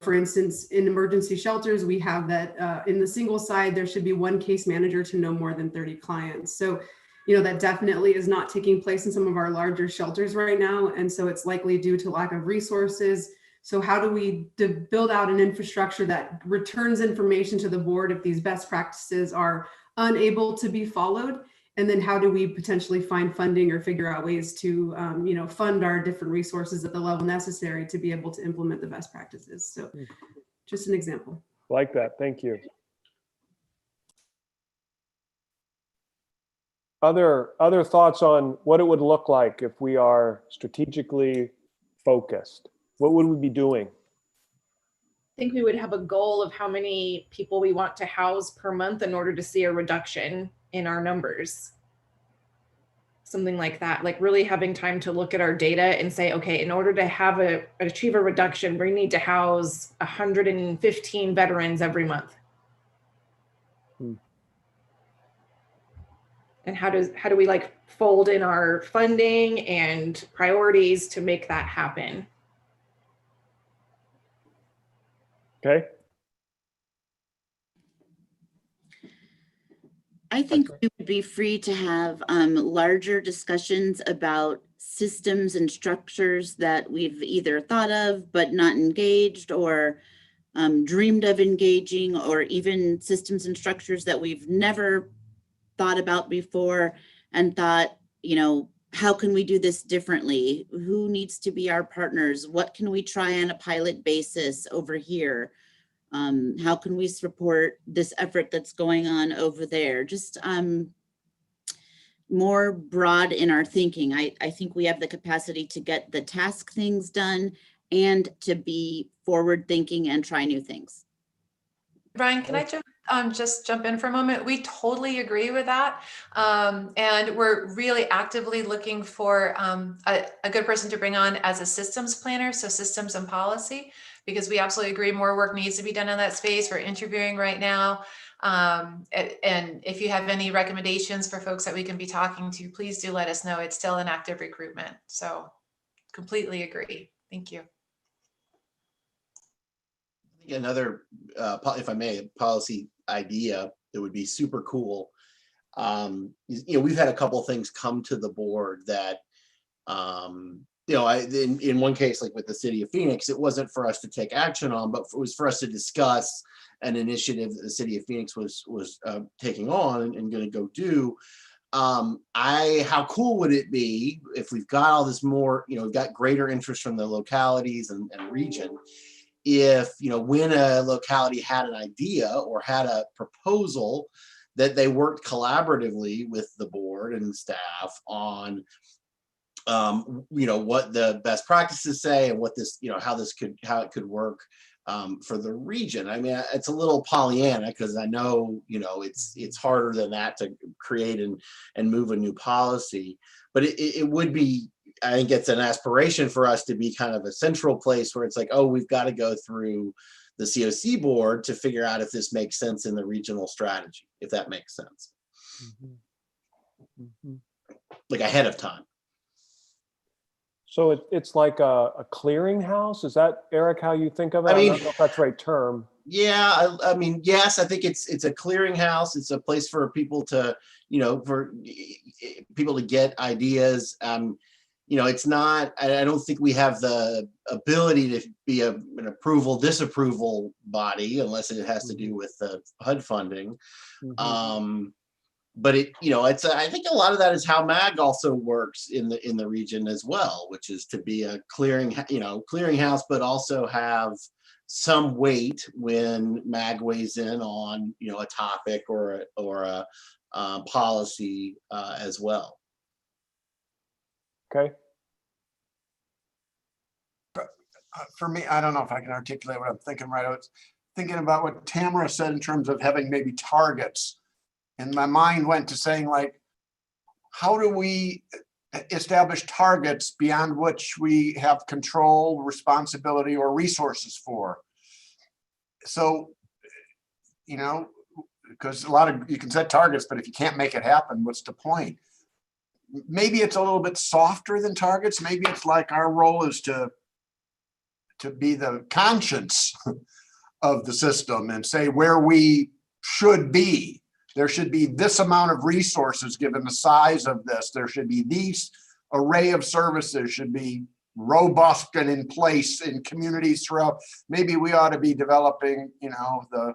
for instance, in emergency shelters, we have that in the single side, there should be one case manager to no more than 30 clients. So, that definitely is not taking place in some of our larger shelters right now. And so it's likely due to lack of resources. So how do we build out an infrastructure that returns information to the board if these best practices are unable to be followed? And then how do we potentially find funding or figure out ways to, fund our different resources at the level necessary to be able to implement the best practices? So just an example. Like that. Thank you. Other thoughts on what it would look like if we are strategically focused? What would we be doing? I think we would have a goal of how many people we want to house per month in order to see a reduction in our numbers. Something like that, like really having time to look at our data and say, okay, in order to achieve a reduction, we need to house 115 veterans every month. And how do we like fold in our funding and priorities to make that happen? Okay. I think we would be free to have larger discussions about systems and structures that we've either thought of but not engaged, or dreamed of engaging, or even systems and structures that we've never thought about before and thought, how can we do this differently? Who needs to be our partners? What can we try on a pilot basis over here? How can we support this effort that's going on over there? Just more broad in our thinking. I think we have the capacity to get the task things done and to be forward thinking and try new things. Brian, can I jump? just jump in for a moment? We totally agree with that. And we're really actively looking for a good person to bring on as a systems planner, so systems and policy, because we absolutely agree more work needs to be done in that space. We're interviewing right now. And if you have any recommendations for folks that we can be talking to, please do let us know. It's still an active recruitment. So completely agree. Thank you. Another, if I may, policy idea that would be super cool. We've had a couple of things come to the board that, in one case, like with the city of Phoenix, it wasn't for us to take action on, but it was for us to discuss an initiative that the city of Phoenix was taking on and going to go do. How cool would it be if we've got all this more, we've got greater interest from the localities and region, if, when a locality had an idea or had a proposal, that they worked collaboratively with the board and staff on, what the best practices say and what this, how it could work for the region. I mean, it's a little Pollyanna because I know, it's harder than that to create and move a new policy, but it would be, I think it's an aspiration for us to be kind of a central place where it's like, oh, we've got to go through the COC board to figure out if this makes sense in the regional strategy, if that makes sense. Like ahead of time. So it's like a clearinghouse. Is that, Eric, how you think of it? I mean, don't know if that's the right term. Yeah, I mean, yes, I think it's a clearinghouse. It's a place for people to, for people to get ideas. It's not, I don't think we have the ability to be an approval, disapproval body unless it has to do with the HUD funding. But it's, I think a lot of that is how MAG also works in the region as well, which is to be a clearinghouse, but also have some weight when MAG weighs in on, a topic or a policy as well. Okay. For me, I don't know if I can articulate what I'm thinking right. I was thinking about what Tamara said in terms of having maybe targets. And my mind went to saying, like, how do we establish targets beyond which we have control, responsibility, or resources for? So, because you can set targets, but if you can't make it happen, what's the point? Maybe it's a little bit softer than targets. Maybe it's like our role is to be the conscience of the system and say where we should be. There should be this amount of resources given the size of this. There should be these array of services should be robust and in place in communities throughout. Maybe we ought to be developing, the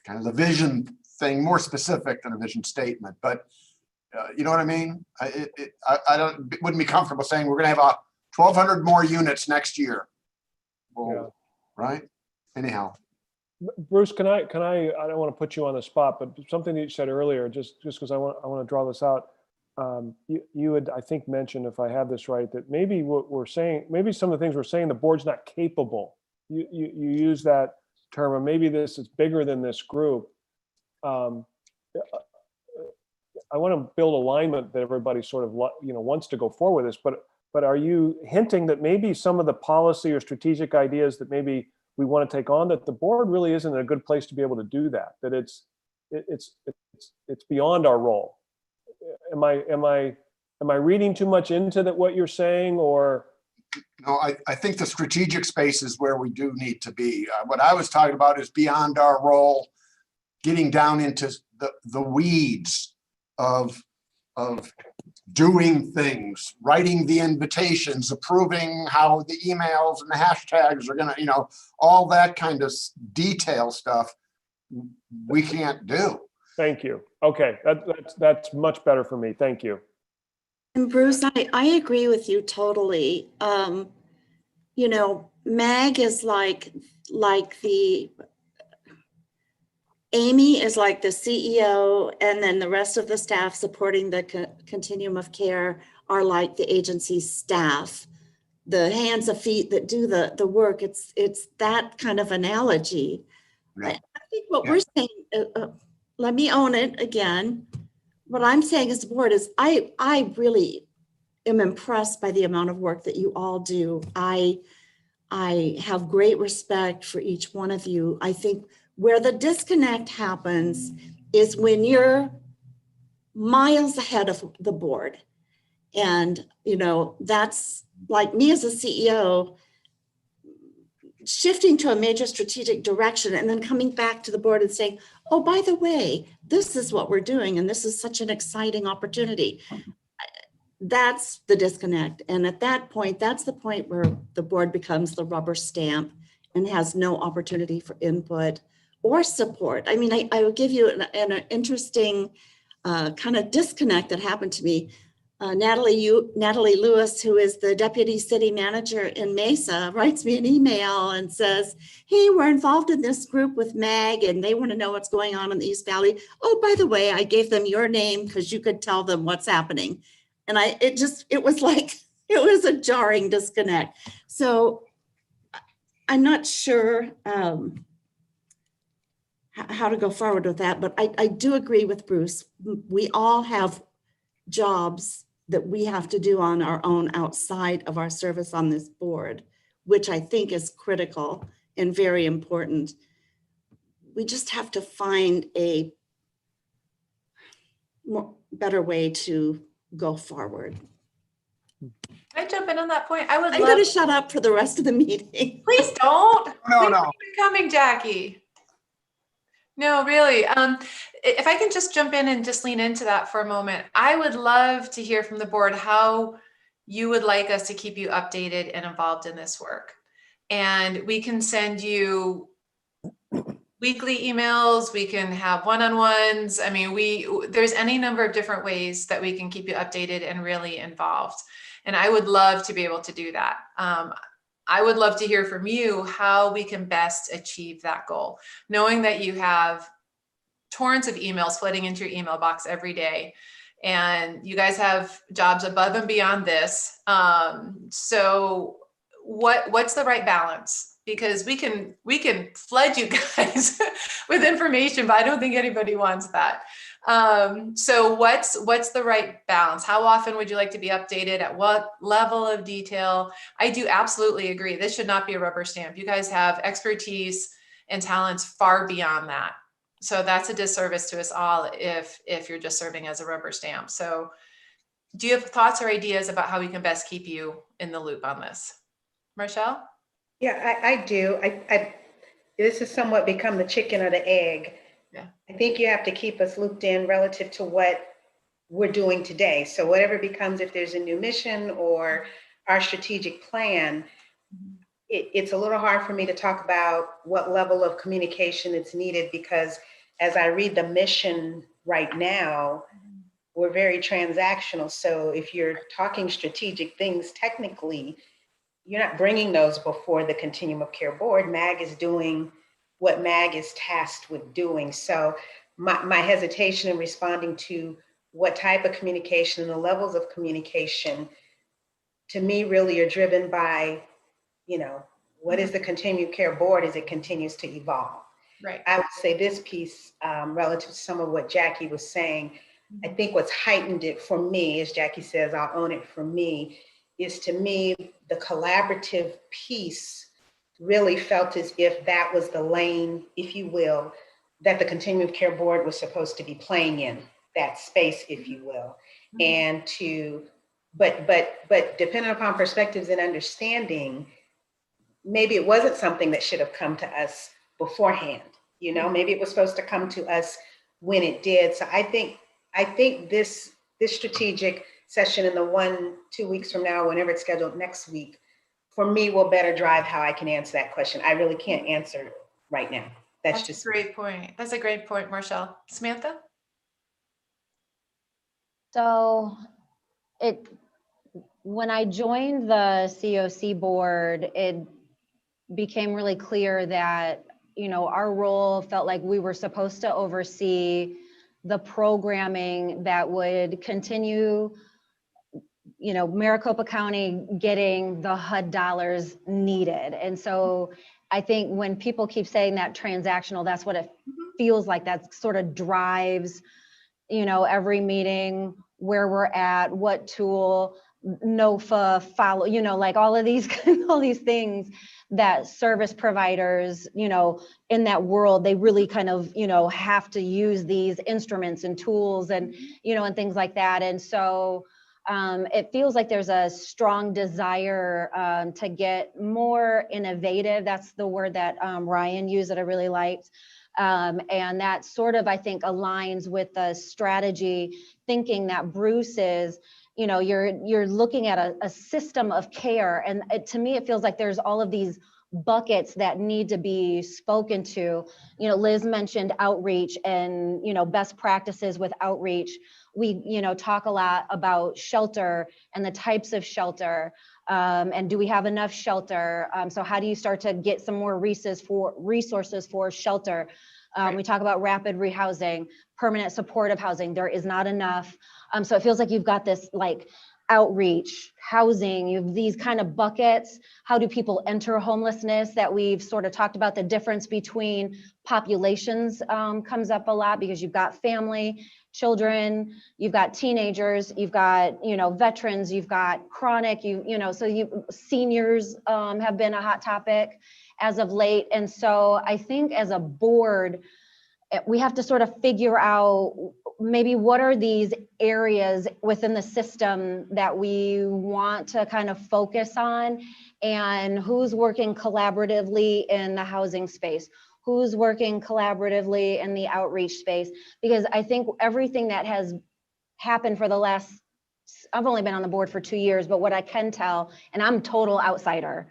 kind of the vision thing, more specific than a vision statement. But you know what I mean? Wouldn't be comfortable saying we're going to have 1,200 more units next year. Well, yeah. Right? Anyhow. Bruce, can I don't want to put you on the spot, but something that you said earlier, just because I want to draw this out. You had, I think, mentioned, if I have this right, that maybe what we're saying, maybe some of the things we're saying, the board's not capable. You use that term, or maybe this is bigger than this group. I want to build alignment that everybody sort of wants to go forward with this, but are you hinting that maybe some of the policy or strategic ideas that maybe we want to take on, that the board really isn't in a good place to be able to do that, that it's beyond our role? Am I reading too much into that, what you're saying, or? No, I think the strategic space is where we do need to be. What I was talking about is beyond our role, getting down into the weeds of doing things, writing the invitations, approving how the emails and the hashtags are gonna, all that kind of detail stuff we can't do. Thank you. Okay, that's much better for me. Thank you. And Bruce, I agree with you totally. MAG is like the Amy is like the CEO, and then the rest of the staff supporting the continuum of care are like the agency's staff, the hands and feet that do the work. It's that kind of analogy. Yeah. I think what we're saying let me own it again. What I'm saying as the board is I really am impressed by the amount of work that you all do. I have great respect for each one of you. I think where the disconnect happens is when you're miles ahead of the board. And, you know, that's like me as a CEO, shifting to a major strategic direction and then coming back to the board and saying, oh, by the way, this is what we're doing. And this is such an exciting opportunity. That's the disconnect. And at that point, that's the point where the board becomes the rubber stamp and has no opportunity for input or support. I mean, I will give you an interesting kind of disconnect that happened to me. Natalie Lewis, who is the deputy city manager in Mesa, writes me an email and says, hey, we're involved in this group with MAG and they want to know what's going on in the East Valley. Oh, by the way, I gave them your name because you could tell them what's happening. And it was like, it was a jarring disconnect. So I'm not sure how to go forward with that, but I do agree with Bruce. We all have jobs that we have to do on our own outside of our service on this board, which I think is critical and very important. We just have to find a better way to go forward. Can I jump in on that point? I'm going to shut up for the rest of the meeting. Please don't. No. Keep coming, Jackie. No, really. If I can just jump in and just lean into that for a moment, I would love to hear from the board how you would like us to keep you updated and involved in this work. And we can send you weekly emails, we can have one-on-ones. I mean, there's any number of different ways that we can keep you updated and really involved. And I would love to be able to do that. I would love to hear from you how we can best achieve that goal, knowing that you have torrents of emails flooding into your email box every day. And you guys have jobs above and beyond this. So what's the right balance? Because we can flood you guys with information, but I don't think anybody wants that. So what's the right balance? How often would you like to be updated? At what level of detail? I do absolutely agree. This should not be a rubber stamp. You guys have expertise and talents far beyond that. So that's a disservice to us all if you're just serving as a rubber stamp. So do you have thoughts or ideas about how we can best keep you in the loop on this? Marshall? Yeah, I do. This has somewhat become the chicken or the egg. Yeah. I think you have to keep us looped in relative to what we're doing today. So whatever becomes, if there's a new mission or our strategic plan, it's a little hard for me to talk about what level of communication is needed, because as I read the mission right now, we're very transactional. So if you're talking strategic things, technically, you're not bringing those before the Continuum of Care Board. MAG is doing what MAG is tasked with doing. So my hesitation in responding to what type of communication and the levels of communication, to me, really are driven by, what is the Continuum of Care Board as it continues to evolve. Right. I would say this piece, relative to some of what Jackie was saying, I think what's heightened it for me, as Jackie says, I'll own it for me, is to me, the collaborative piece really felt as if that was the lane, if you will, that the Continuum of Care Board was supposed to be playing in, that space, if you will. And but depending upon perspectives and understanding, maybe it wasn't something that should have come to us beforehand. Maybe it was supposed to come to us when it did. So I think this strategic session in the 1-2 weeks from now, whenever it's scheduled next week, for me will better drive how I can answer that question. I really can't answer right now. That's just a great point. That's a great point, Marshall. Samantha? So when I joined the COC board, it became really clear that, our role felt like we were supposed to oversee the programming that would continue, Maricopa County getting the HUD dollars needed. And so I think when people keep saying that transactional, that's what it feels like. That sort of drives, every meeting, where we're at, what tool, NOFA, follow, like all of these, all these things that service providers, in that world, they really kind of, have to use these instruments and tools and, and things like that. And so it feels like there's a strong desire to get more innovative. That's the word that Ryan used that I really liked. And that sort of, I think, aligns with the strategy thinking that Bruce is, you're looking at a system of care. And to me, it feels like there's all of these buckets that need to be spoken to. Liz mentioned outreach and, best practices with outreach. We, talk a lot about shelter and the types of shelter. And do we have enough shelter? So how do you start to get some more resources for shelter? We talk about rapid rehousing, permanent supportive housing. There is not enough. So it feels like you've got this like outreach, housing, you have these kind of buckets. How do people enter homelessness that we've sort of talked about? The difference between populations comes up a lot because you've got family, children, you've got teenagers, you've got, veterans, you've got chronic, so seniors have been a hot topic as of late. And so I think as a board, we have to sort of figure out maybe what are these areas within the system that we want to kind of focus on, and who's working collaboratively in the housing space, who's working collaboratively in the outreach space. Because I think everything that has happened for the last, I've only been on the board for 2 years, but what I can tell, and I'm total outsider,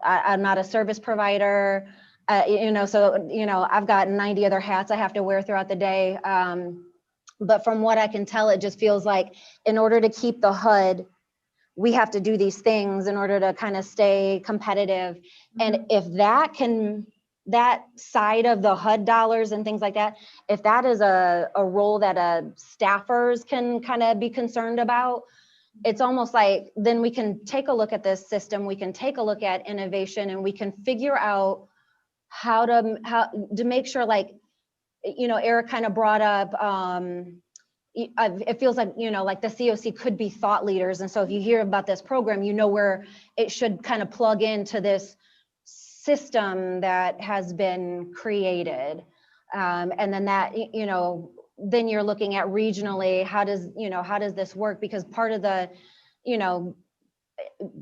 I'm not a service provider, so, I've got 90 other hats I have to wear throughout the day. But from what I can tell, it just feels like in order to keep the HUD, we have to do these things in order to kind of stay competitive. And if that side of the HUD dollars and things like that, if that is a role that staffers can kind of be concerned about, it's almost like then we can take a look at this system, we can take a look at innovation, and we can figure out how to make sure, like, Eric kind of brought up, it feels like, like the COC could be thought leaders. And so if you hear about this program, where it should kind of plug into this system that has been created. And then that, then you're looking at regionally, how does this work? Because part of the,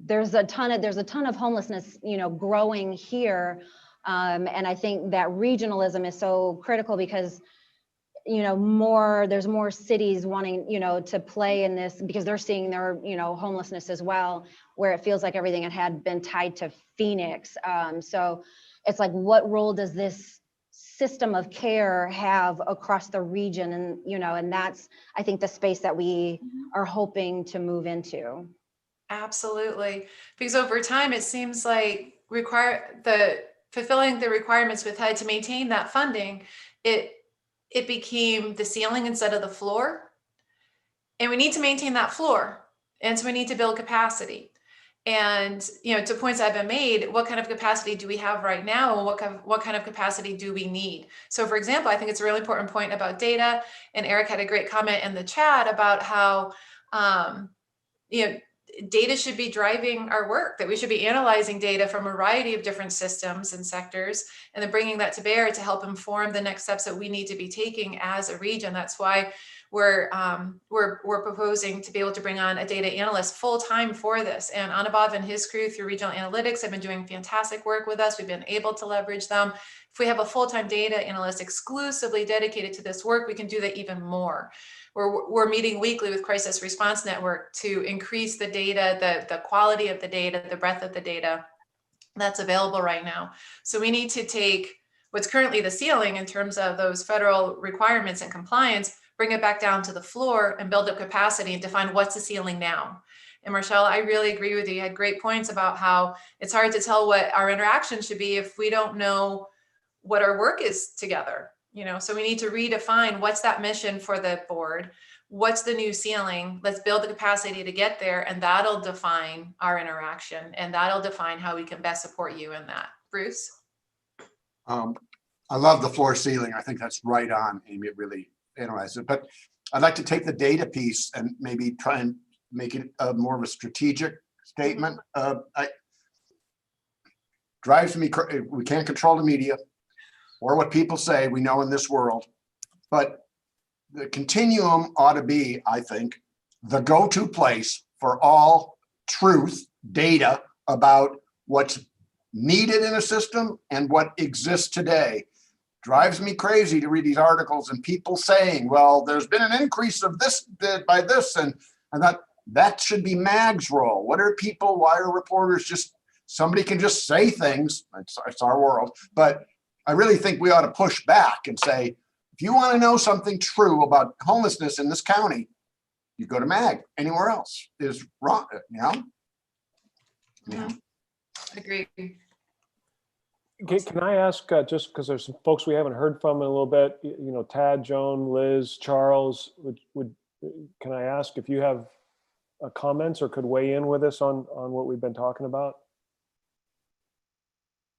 there's a ton of homelessness, growing here. And I think that regionalism is so critical because, there's more cities wanting, to play in this because they're seeing their, homelessness as well, where it feels like everything had been tied to Phoenix. So it's like, what role does this system of care have across the region? And, and that's, I think, the space that we are hoping to move into. Absolutely. Because over time, it seems like fulfilling the requirements with HUD to maintain that funding, it became the ceiling instead of the floor. And we need to maintain that floor. And so we need to build capacity. And, to points that have been made, what kind of capacity do we have right now? And what kind of capacity do we need? So for example, I think it's a really important point about data. And Eric had a great comment in the chat about how, data should be driving our work, that we should be analyzing data from a variety of different systems and sectors, and then bringing that to bear to help inform the next steps that we need to be taking as a region. That's why we're proposing to be able to bring on a data analyst full-time for this. And Anubhav and his crew through Regional Analytics have been doing fantastic work with us. We've been able to leverage them. If we have a full-time data analyst exclusively dedicated to this work, we can do that even more. We're meeting weekly with Crisis Response Network to increase the data, the quality of the data, the breadth of the data that's available right now. So we need to take what's currently the ceiling in terms of those federal requirements and compliance, bring it back down to the floor and build up capacity and define what's the ceiling now. And Marshall, I really agree with you. You had great points about how it's hard to tell what our interaction should be if we don't know what our work is together. So we need to redefine what's that mission for the board, what's the new ceiling, let's build the capacity to get there, and that'll define our interaction, and that'll define how we can best support you in that. Bruce? I love the floor ceiling. I think that's right on, Amy. It really analyzes it. But I'd like to take the data piece and maybe try and make it more of a strategic statement. Drives me crazy. We can't control the media or what people say, we know in this world, but the Continuum ought to be, I think, the go-to place for all truth data about what's needed in a system and what exists today. Drives me crazy to read these articles and people saying, well, there's been an increase of this by this, and I thought that should be MAG's role. What are people, why are reporters just, somebody can just say things, it's our world, but I really think we ought to push back and say, if you want to know something true about homelessness in this county, you go to MAG. Anywhere else is wrong, you know? Yeah. Agree. Can I ask, just because there's some folks we haven't heard from in a little bit, you know, Tad, Joan, Liz, Charles, can I ask if you have comments or could weigh in with us on what we've been talking about?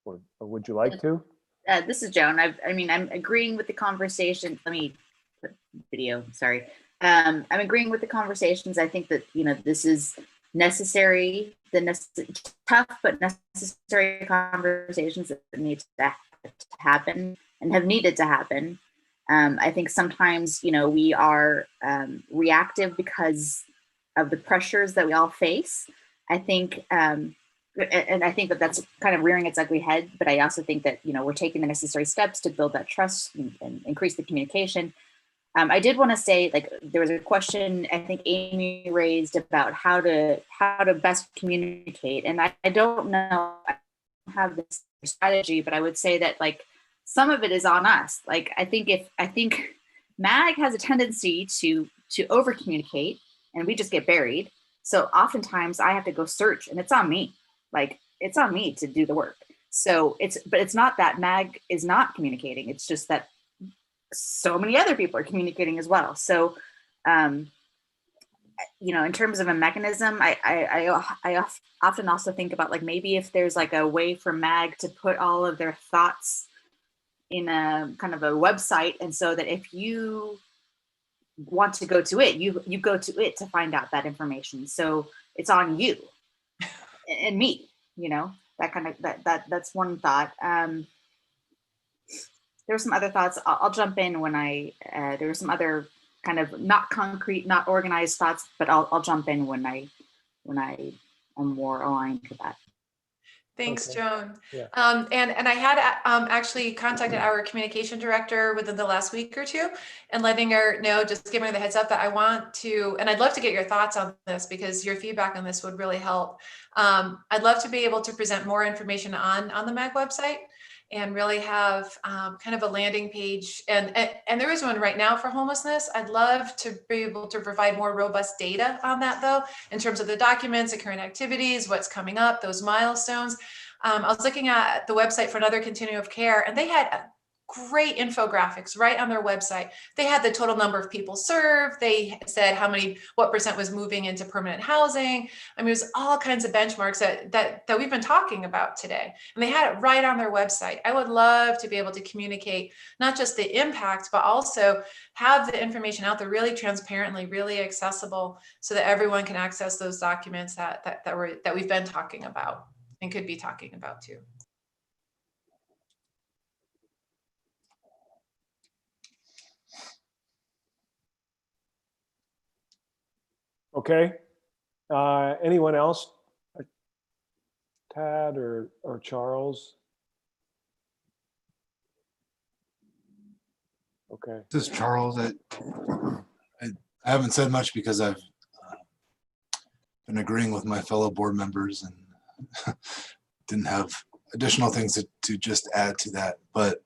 Or would you like to? This is Joan. I mean, I'm agreeing with the conversation. Let me put video, sorry. I'm agreeing with the conversations. I think that, you know, this is necessary, tough but necessary conversations that need to happen and have needed to happen. I think sometimes, you know, we are reactive because of the pressures that we all face. I think, and I think that that's kind of rearing its ugly head, but I also think that, you know, we're taking the necessary steps to build that trust and increase the communication. I did want to say, like, there was a question I think Amy raised about how to best communicate, and I don't know, I don't have this strategy, but I would say that, like, some of it is on us. Like, I think MAG has a tendency to over communicate, and we just get buried. So oftentimes I have to go search, and it's on me. Like, it's on me to do the work. So it's not that MAG is not communicating. It's just that so many other people are communicating as well. So, you know, in terms of a mechanism, I often also think about, like, maybe if there's like a way for MAG to put all of their thoughts in a kind of a website. And so that if you want to go to it, you go to it to find out that information. So it's on you and me, you know, that kind of, that's one thought. There were some other thoughts. I'll jump in when there were some other kind of not concrete, not organized thoughts, but I'll jump in when I am more aligned to that. Thanks, Okay. Joan. Yeah. And I had actually contacted our communication director within the last week or two and letting her know, just giving her the heads up that I want to, and I'd love to get your thoughts on this because your feedback on this would really help. I'd love to be able to present more information on the MAG website and really have kind of a landing page. And there is one right now for homelessness. I'd love to be able to provide more robust data on that, though, in terms of the documents, the current activities, what's coming up, those milestones. I was looking at the website for another continuum of care, and they had great infographics right on their website. They had the total number of people served. They said what percent was moving into permanent housing. I mean, it was all kinds of benchmarks that we've been talking about today. And they had it right on their website. I would love to be able to communicate not just the impact, but also have the information out there really transparently, really accessible, so that everyone can access those documents that we've been talking about and could be talking about too. Okay. Anyone else? Tad or Charles? Okay. This is Charles. I haven't said much because I've been agreeing with my fellow board members and didn't have additional things to just add to that. But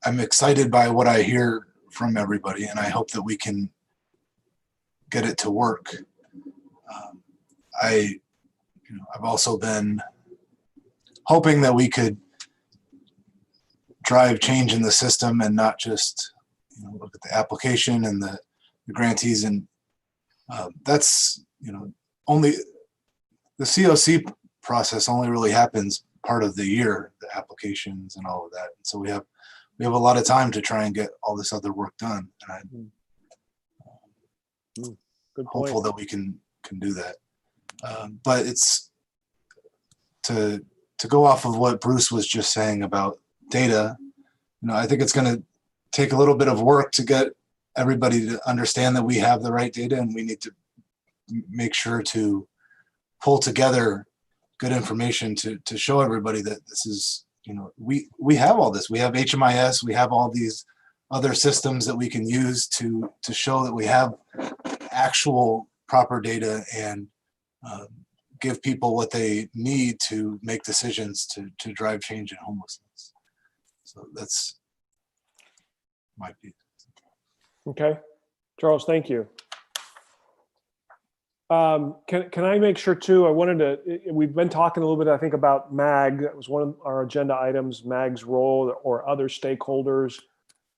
I'm excited by what I hear from everybody, and I hope that we can get it to work. I've also been hoping that we could drive change in the system and not just look at the application and the grantees, and that's only the COC process only really happens part of the year, the applications and all of that. And so we have a lot of time to try and get all this other work done. And I'm hopeful that we can do that. But it's to go off of what Bruce was just saying about data. I think it's going to take a little bit of work to get everybody to understand that we have the right data, and we need to make sure to pull together good information to show everybody that this is, we have all this. We have HMIS, we have all these other systems that we can use to show that we have actual proper data and give people what they need to make decisions to drive change in homelessness. So that's my piece. Okay, Charles, thank you. Can I make sure too, we've been talking a little bit, I think, about MAG. That was one of our agenda items, MAG's role or other stakeholders.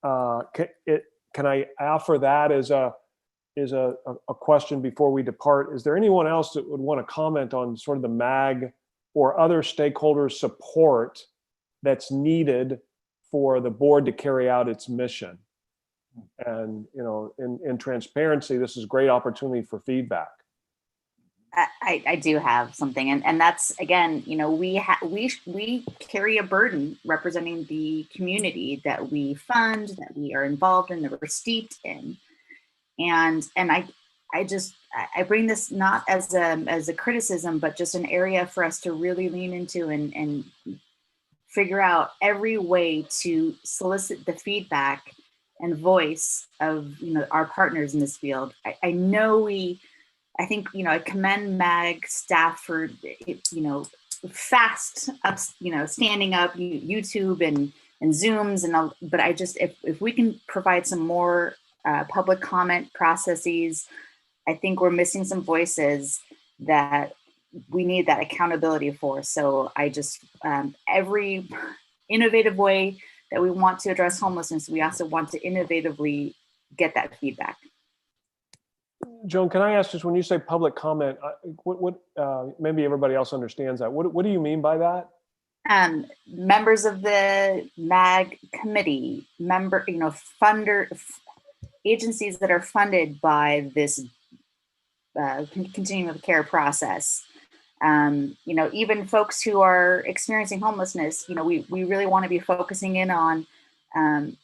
Can I offer that as a question before we depart? Is there anyone else that would want to comment on sort of the MAG or other stakeholders support that's needed for the board to carry out its mission? And, in transparency, this is a great opportunity for feedback. I do have something, and that's, again, we carry a burden representing the community that we fund, that we are involved in, that we're steeped in, and I bring this not as a criticism, but just an area for us to really lean into and figure out every way to solicit the feedback and voice of our partners in this field. I think I commend MAG staff for fast up, standing up YouTube and Zooms and but if we can provide some more public comment processes, I think we're missing some voices that we need that accountability for. So every innovative way that we want to address homelessness, we also want to innovatively get that feedback. Joan, can I ask, just when you say public comment, what maybe everybody else understands that. What do you mean by that? Members of the MAG committee, agencies that are funded by this continuum of care process. Even folks who are experiencing homelessness, we really want to be focusing in on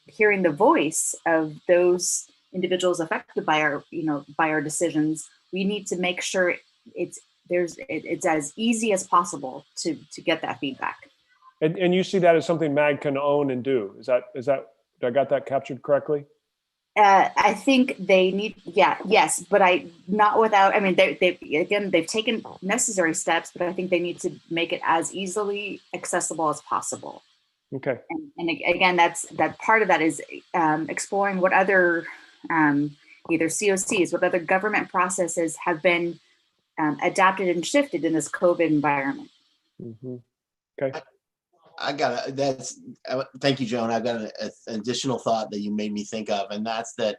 hearing the voice of those individuals affected by our decisions. We need to make sure it's as easy as possible to get that feedback. And you see that as something MAG can own and do. Is that did I got that captured correctly? I think they need, yes, but not without, they've taken necessary steps, but I think they need to make it as easily accessible as possible. Okay. And again, that part of that is exploring what other, either COCs, what other government processes have been adapted and shifted in this COVID environment. Mm-hmm. Okay. Thank you, Joan. I've got an additional thought that you made me think of, and that's that,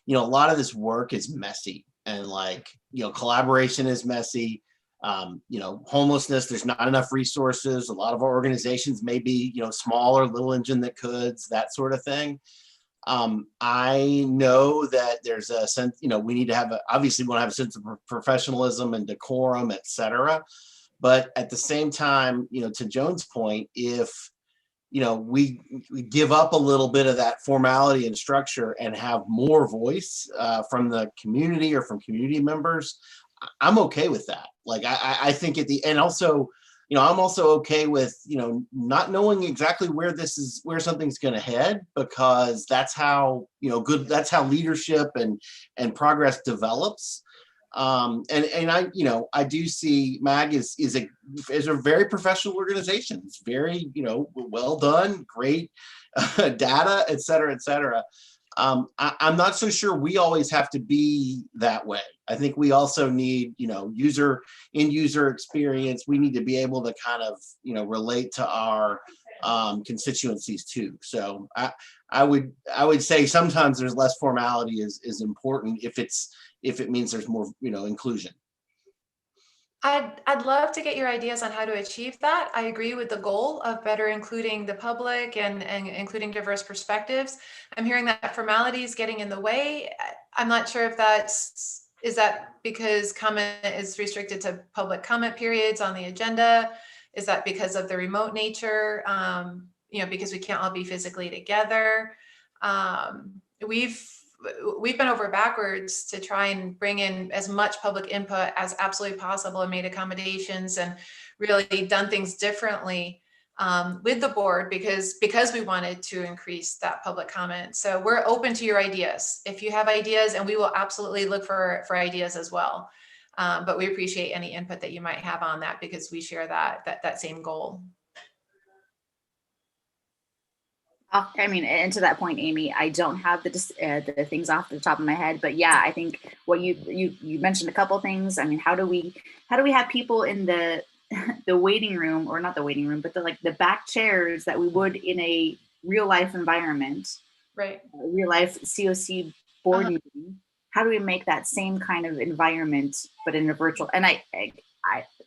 a lot of this work is messy, and collaboration is messy. Homelessness, there's not enough resources. A lot of our organizations may be, smaller, little engine that coulds, that sort of thing. I know that there's a sense, we need to obviously want to have a sense of professionalism and decorum, et cetera. But at the same time, to Joan's point, if, we give up a little bit of that formality and structure and have more voice from the community or from community members, I'm okay with that. I think and also, I'm also okay with, not knowing exactly where something's going to head, because that's how, that's how leadership and progress develops. And I do see MAG is a very professional organization. It's very, well done, great data, et cetera, et cetera. I'm not so sure we always have to be that way. I think we also need, end user experience. We need to be able to kind of, relate to our constituencies too. So I would say sometimes there's less formality is important if it means there's more, inclusion. I'd love to get your ideas on how to achieve that. I agree with the goal of better including the public and including diverse perspectives. I'm hearing that formalities getting in the way. I'm not sure if is that because comment is restricted to public comment periods on the agenda? Is that because of the remote nature? Because we can't all be physically together. We've been over backwards to try and bring in as much public input as absolutely possible and made accommodations and really done things differently with the board because we wanted to increase that public comment. So we're open to your ideas. If you have ideas, and we will absolutely look for ideas as well. But we appreciate any input that you might have on that because we share that same goal. I mean, and to that point, Amy, I don't have the things off the top of my head, but yeah, I think what you mentioned a couple things. I mean, how do we have people in the waiting room, or not the waiting room, but the back chairs that we would in a real life environment, right? Real life COC board meeting. How do we make that same kind of environment, but in a virtual? And I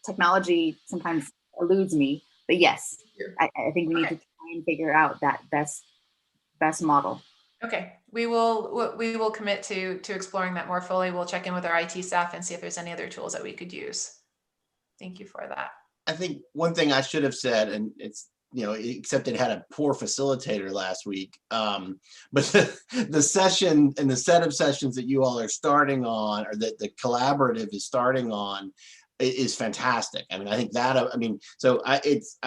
technology sometimes eludes me, but yes, I think we need to try and figure out that best model. Okay, we will commit to exploring that more fully. We'll check in with our IT staff and see if there's any other tools that we could use. Thank you for that. I think one thing I should have said, and it's, except it had a poor facilitator last week, but the session and the set of sessions that you all are starting on, or that the collaborative is starting on, is fantastic. I mean, I think that, so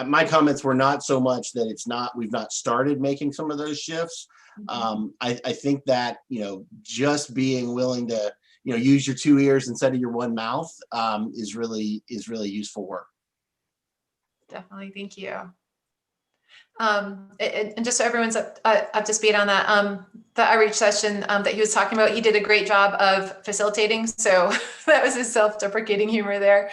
my comments were not so much that we've not started making some of those shifts. I think that, just being willing to, use your two ears instead of your one mouth is really useful work. Definitely, thank you. And just so everyone's up to speed on that, the outreach session that he was talking about, he did a great job of facilitating. So that was his self-deprecating humor there.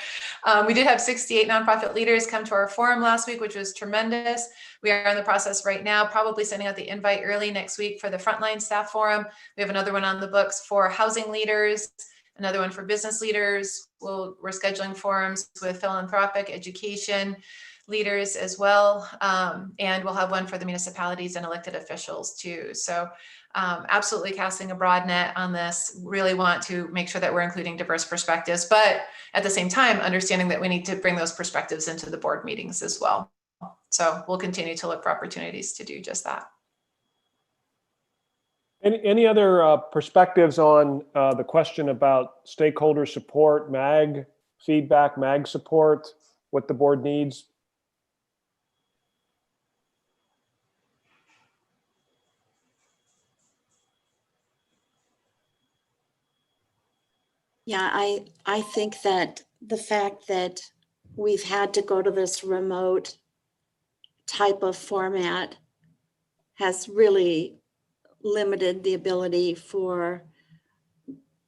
We did have 68 nonprofit leaders come to our forum last week, which was tremendous. We are in the process right now, probably sending out the invite early next week for the frontline staff forum. We have another one on the books for housing leaders, another one for business leaders. We're scheduling forums with philanthropic education leaders as well. And we'll have one for the municipalities and elected officials too. So absolutely casting a broad net on this, really want to make sure that we're including diverse perspectives, but at the same time, understanding that we need to bring those perspectives into the board meetings as well. So we'll continue to look for opportunities to do just that. Any other perspectives on the question about stakeholder support, MAG feedback, MAG support, what the board needs? Yeah, I think that the fact that we've had to go to this remote type of format has really limited the ability for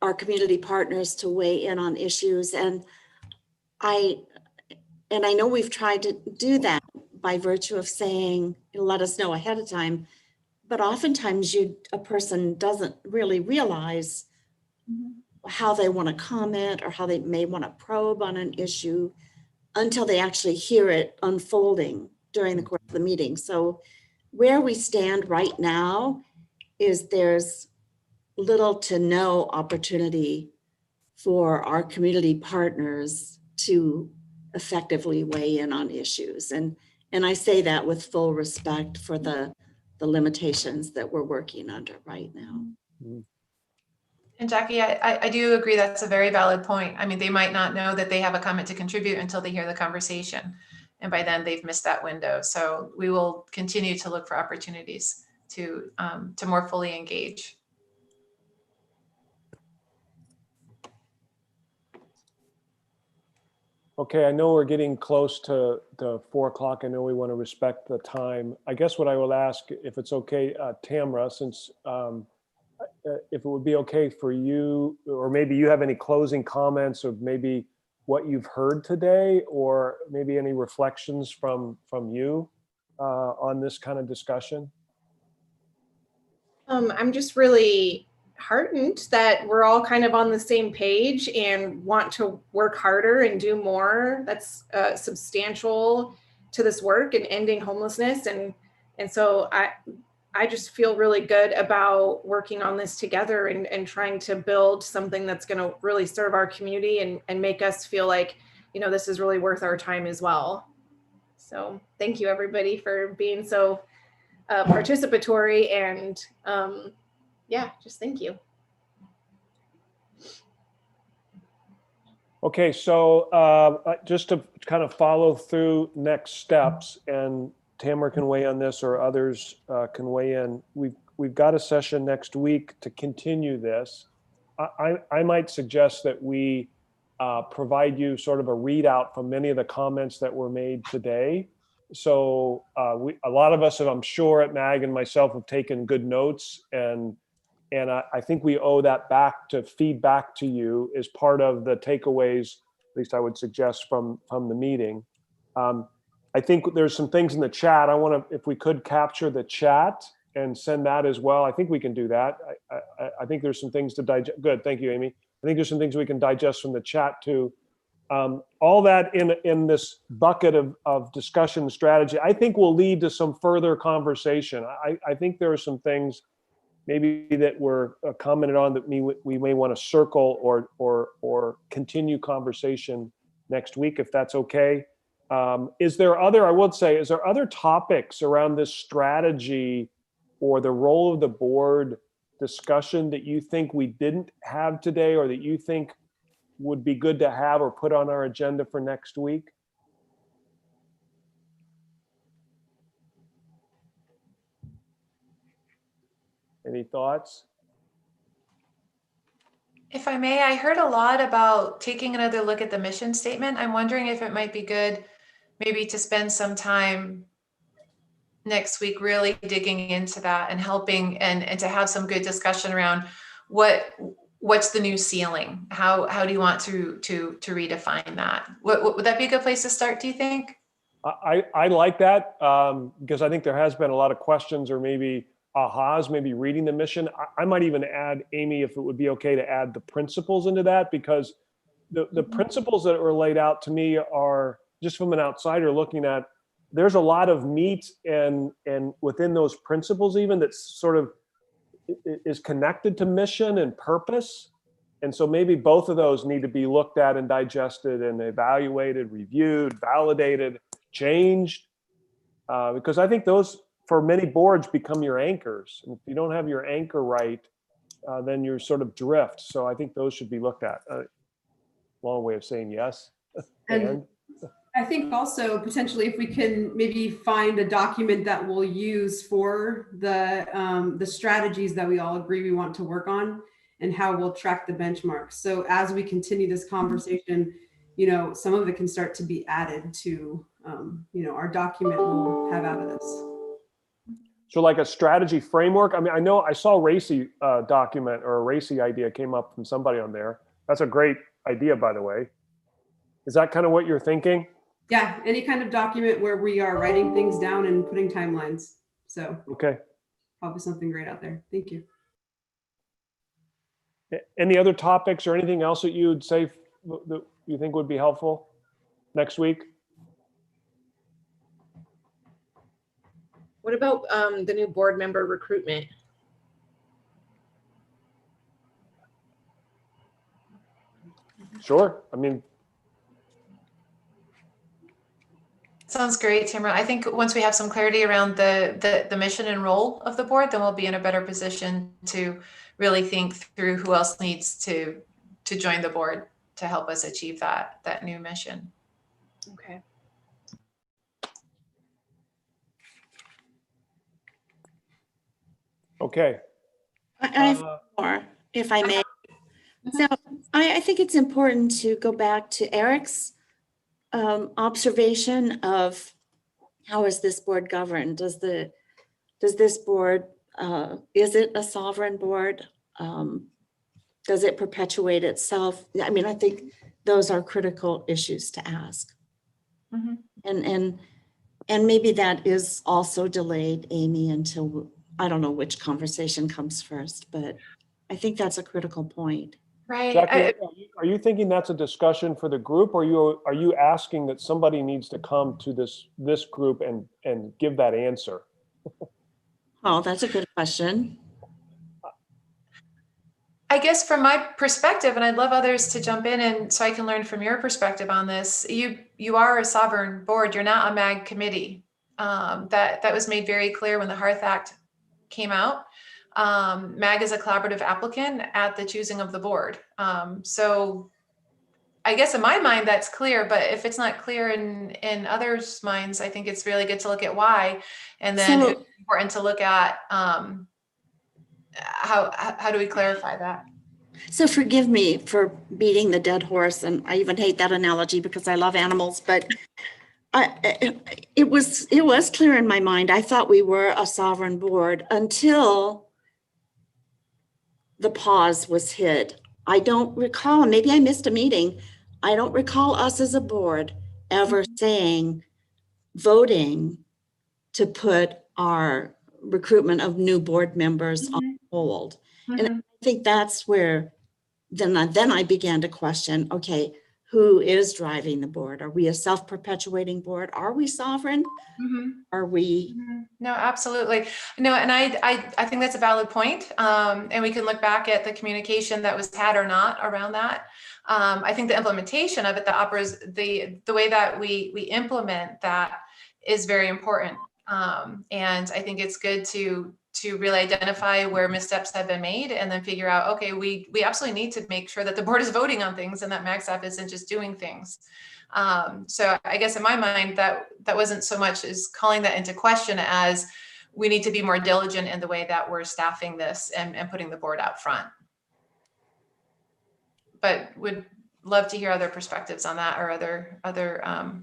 our community partners to weigh in on issues. And I know we've tried to do that by virtue of saying, let us know ahead of time, but oftentimes a person doesn't really realize how they want to comment or how they may want to probe on an issue until they actually hear it unfolding during the course of the meeting. So where we stand right now is there's little to no opportunity for our community partners to effectively weigh in on issues. And I say that with full respect for the limitations that we're working under right now. And Jackie, I do agree that's a very valid point. I mean, they might not know that they have a comment to contribute until they hear the conversation. And by then they've missed that window. So we will continue to look for opportunities to more fully engage. Okay, I know we're getting close to 4 o'clock. I know we want to respect the time. I guess what I will ask, if it's okay, Tamara, since if it would be okay for you, or maybe you have any closing comments of maybe what you've heard today, or maybe any reflections from you on this kind of discussion. I'm just really heartened that we're all kind of on the same page and want to work harder and do more. That's substantial to this work and ending homelessness. And so I just feel really good about working on this together and trying to build something that's going to really serve our community and make us feel like, you know, this is really worth our time as well. So thank you everybody for being so participatory and yeah, just thank you. Okay, so just to kind of follow through next steps, and Tamara can weigh on this or others can weigh in. We've got a session next week to continue this. I might suggest that we provide you sort of a readout from many of the comments that were made today. So a lot of us, I'm sure at MAG and myself, have taken good notes, and I think we owe that back to feedback to you as part of the takeaways, at least I would suggest from the meeting. I think there's some things in the chat. I want to, if we could capture the chat and send that as well. I think we can do that. I think there's some things to digest. Good, thank you, Amy. I think there's some things we can digest from the chat too. All that in this bucket of discussion strategy, I think will lead to some further conversation. I think there are some things maybe that were commented on that we may want to circle or continue conversation next week, if that's okay. Is there other topics around this strategy or the role of the board discussion that you think we didn't have today, or that you think would be good to have or put on our agenda for next week? Any thoughts? If I may, I heard a lot about taking another look at the mission statement. I'm wondering if it might be good maybe to spend some time next week really digging into that and helping and to have some good discussion around what's the new ceiling? How do you want to redefine that? Would that be a good place to start, do you think? I like that because I think there has been a lot of questions or maybe ahas, maybe reading the mission. I might even add, Amy, if it would be okay to add the principles into that, because the principles that were laid out to me are, just from an outsider looking at, there's a lot of meat and within those principles even that's sort of is connected to mission and purpose. And so maybe both of those need to be looked at and digested and evaluated, reviewed, validated, changed, because I think those, for many boards, become your anchors. And if you don't have your anchor right, then you're sort of drift. So I think those should be looked at. Long way of saying yes. And I think also potentially if we can maybe find a document that we'll use for the strategies that we all agree we want to work on and how we'll track the benchmarks. So as we continue this conversation, you know, some of it can start to be added to, you know, our document we'll have out of this. So like a strategy framework. I mean, I know I saw a RACI document or a RACI idea came up from somebody on there. That's a great idea, by the way. Is that kind of what you're thinking? Yeah, any kind of document where we are writing things down and putting timelines. So okay, probably something great out there. Thank you. Any other topics or anything else that you would say that you think would be helpful next week? What about the new board member recruitment? Sure. I mean, sounds great, Tamara. I think once we have some clarity around the mission and role of the board, then we'll be in a better position to really think through who else needs to join the board to help us achieve that new mission. Okay. Okay. I have more, if I may. So I think it's important to go back to Eric's observation of how is this board governed? Does this board, is it a sovereign board? Does it perpetuate itself? I mean, I think those are critical issues to ask. Mm-hmm. And maybe that is also delayed, Amy, until I don't know which conversation comes first, but I think that's a critical point. Right. Jackie, are you thinking that's a discussion for the group, or are you asking that somebody needs to come to this group and give that answer? Oh, that's a good question. I guess from my perspective, and I'd love others to jump in and so I can learn from your perspective on this, you are a sovereign board. You're not a MAG committee. That was made very clear when the Hearth Act came out. MAG is a collaborative applicant at the choosing of the board. So I guess in my mind that's clear, but if it's not clear in others' minds, I think it's really good to look at why, and then it's important to look at how do we clarify that? So forgive me for beating the dead horse, and I even hate that analogy because I love animals, but it was clear in my mind. I thought we were a sovereign board until the pause was hit. I don't recall, maybe I missed a meeting. I don't recall us as a board ever saying, voting to put our recruitment of new board members on hold. And I think that's where then I began to question, okay, who is driving the board? Are we a self-perpetuating board? Are we sovereign? Are we? No, absolutely. No, and I think that's a valid point. And we can look back at the communication that was had or not around that. I think the implementation of it, the way that we implement that is very important. And I think it's good to really identify where missteps have been made and then figure out, okay, we absolutely need to make sure that the board is voting on things and that MagSapp isn't just doing things. So I guess in my mind, that wasn't so much as calling that into question as we need to be more diligent in the way that we're staffing this and putting the board out front. But would love to hear other perspectives on that or other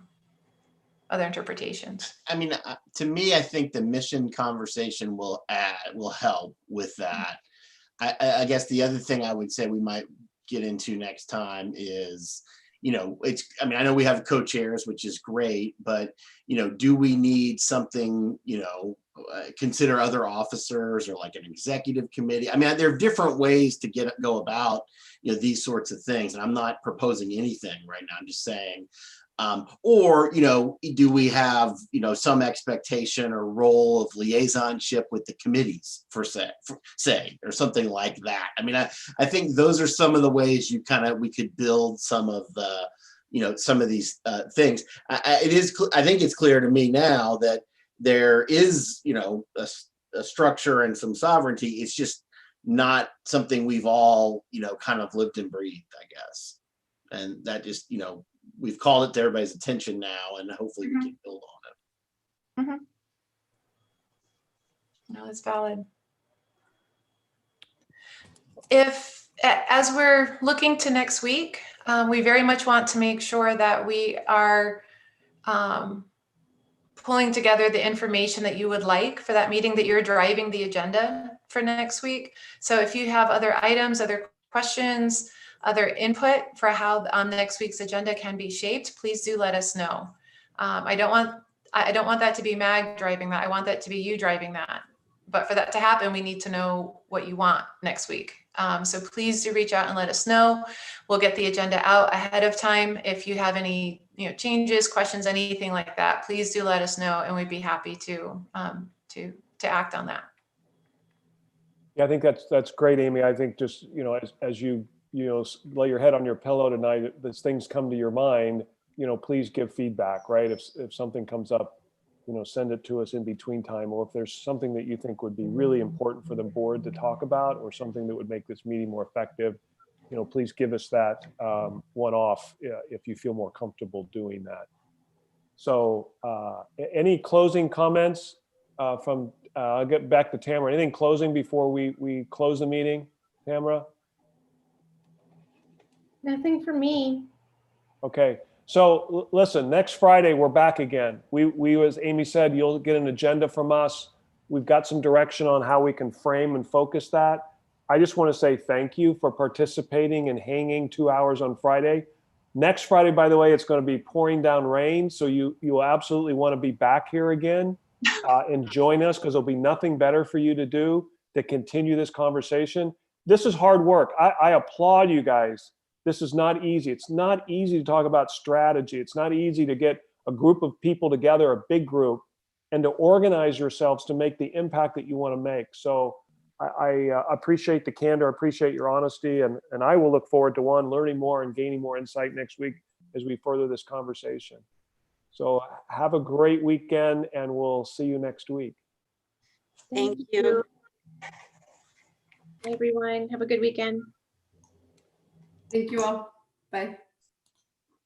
interpretations. I mean, to me, I think the mission conversation will help with that. I guess the other thing I would say we might get into next time is, I know we have co-chairs, which is great, but, do we need something, consider other officers or like an executive committee? I mean, there are different ways to go about, these sorts of things. And I'm not proposing anything right now. I'm just saying, or, do we have, some expectation or role of liaisonship with the committees say, or something like that. I mean, I think those are some of the ways we could build some of the, some of these things. I think it's clear to me now that there is, a structure and some sovereignty. It's just not something we've all, kind of lived and breathed, I guess. And that just, we've called it to everybody's attention now, and hopefully we can build on it. No, that's valid. As we're looking to next week, we very much want to make sure that we are pulling together the information that you would like for that meeting, that you're driving the agenda for next week. So if you have other items, other questions, other input for how next week's agenda can be shaped, please do let us know. I don't want that to be MAG driving that. I want that to be you driving that. But for that to happen, we need to know what you want next week. So please do reach out and let us know. We'll get the agenda out ahead of time. If you have any changes, questions, anything like that, please do let us know, and we'd be happy to act on that. Yeah, I think that's great, Amy. I think just as you lay your head on your pillow tonight, as things come to your mind, please give feedback, right? If something comes up, send it to us in between time, or if there's something that you think would be really important for the board to talk about, or something that would make this meeting more effective, please give us that one-off if you feel more comfortable doing that. So any closing comments from, I'll get back to Tamara. Anything closing before we close the meeting, Tamara? Nothing for me. Okay. So listen, next Friday, we're back again. We, as Amy said, you'll get an agenda from us. We've got some direction on how we can frame and focus that. I just want to say thank you for participating and hanging 2 hours on Friday. Next Friday, by the way, it's going to be pouring down rain. So you will absolutely want to be back here again and join us, because there'll be nothing better for you to do to continue this conversation. this is hard work. I applaud you guys. This is not easy. It's not easy to talk about strategy. It's not easy to get a group of people together, a big group, and to organize yourselves to make the impact that you want to make. So I appreciate the candor, appreciate your honesty, and I will look forward to learning more and gaining more insight next week as we further this conversation. So have a great weekend, and we'll see you next week. Thank you. Bye, everyone. Have a good weekend. Thank you all. Bye.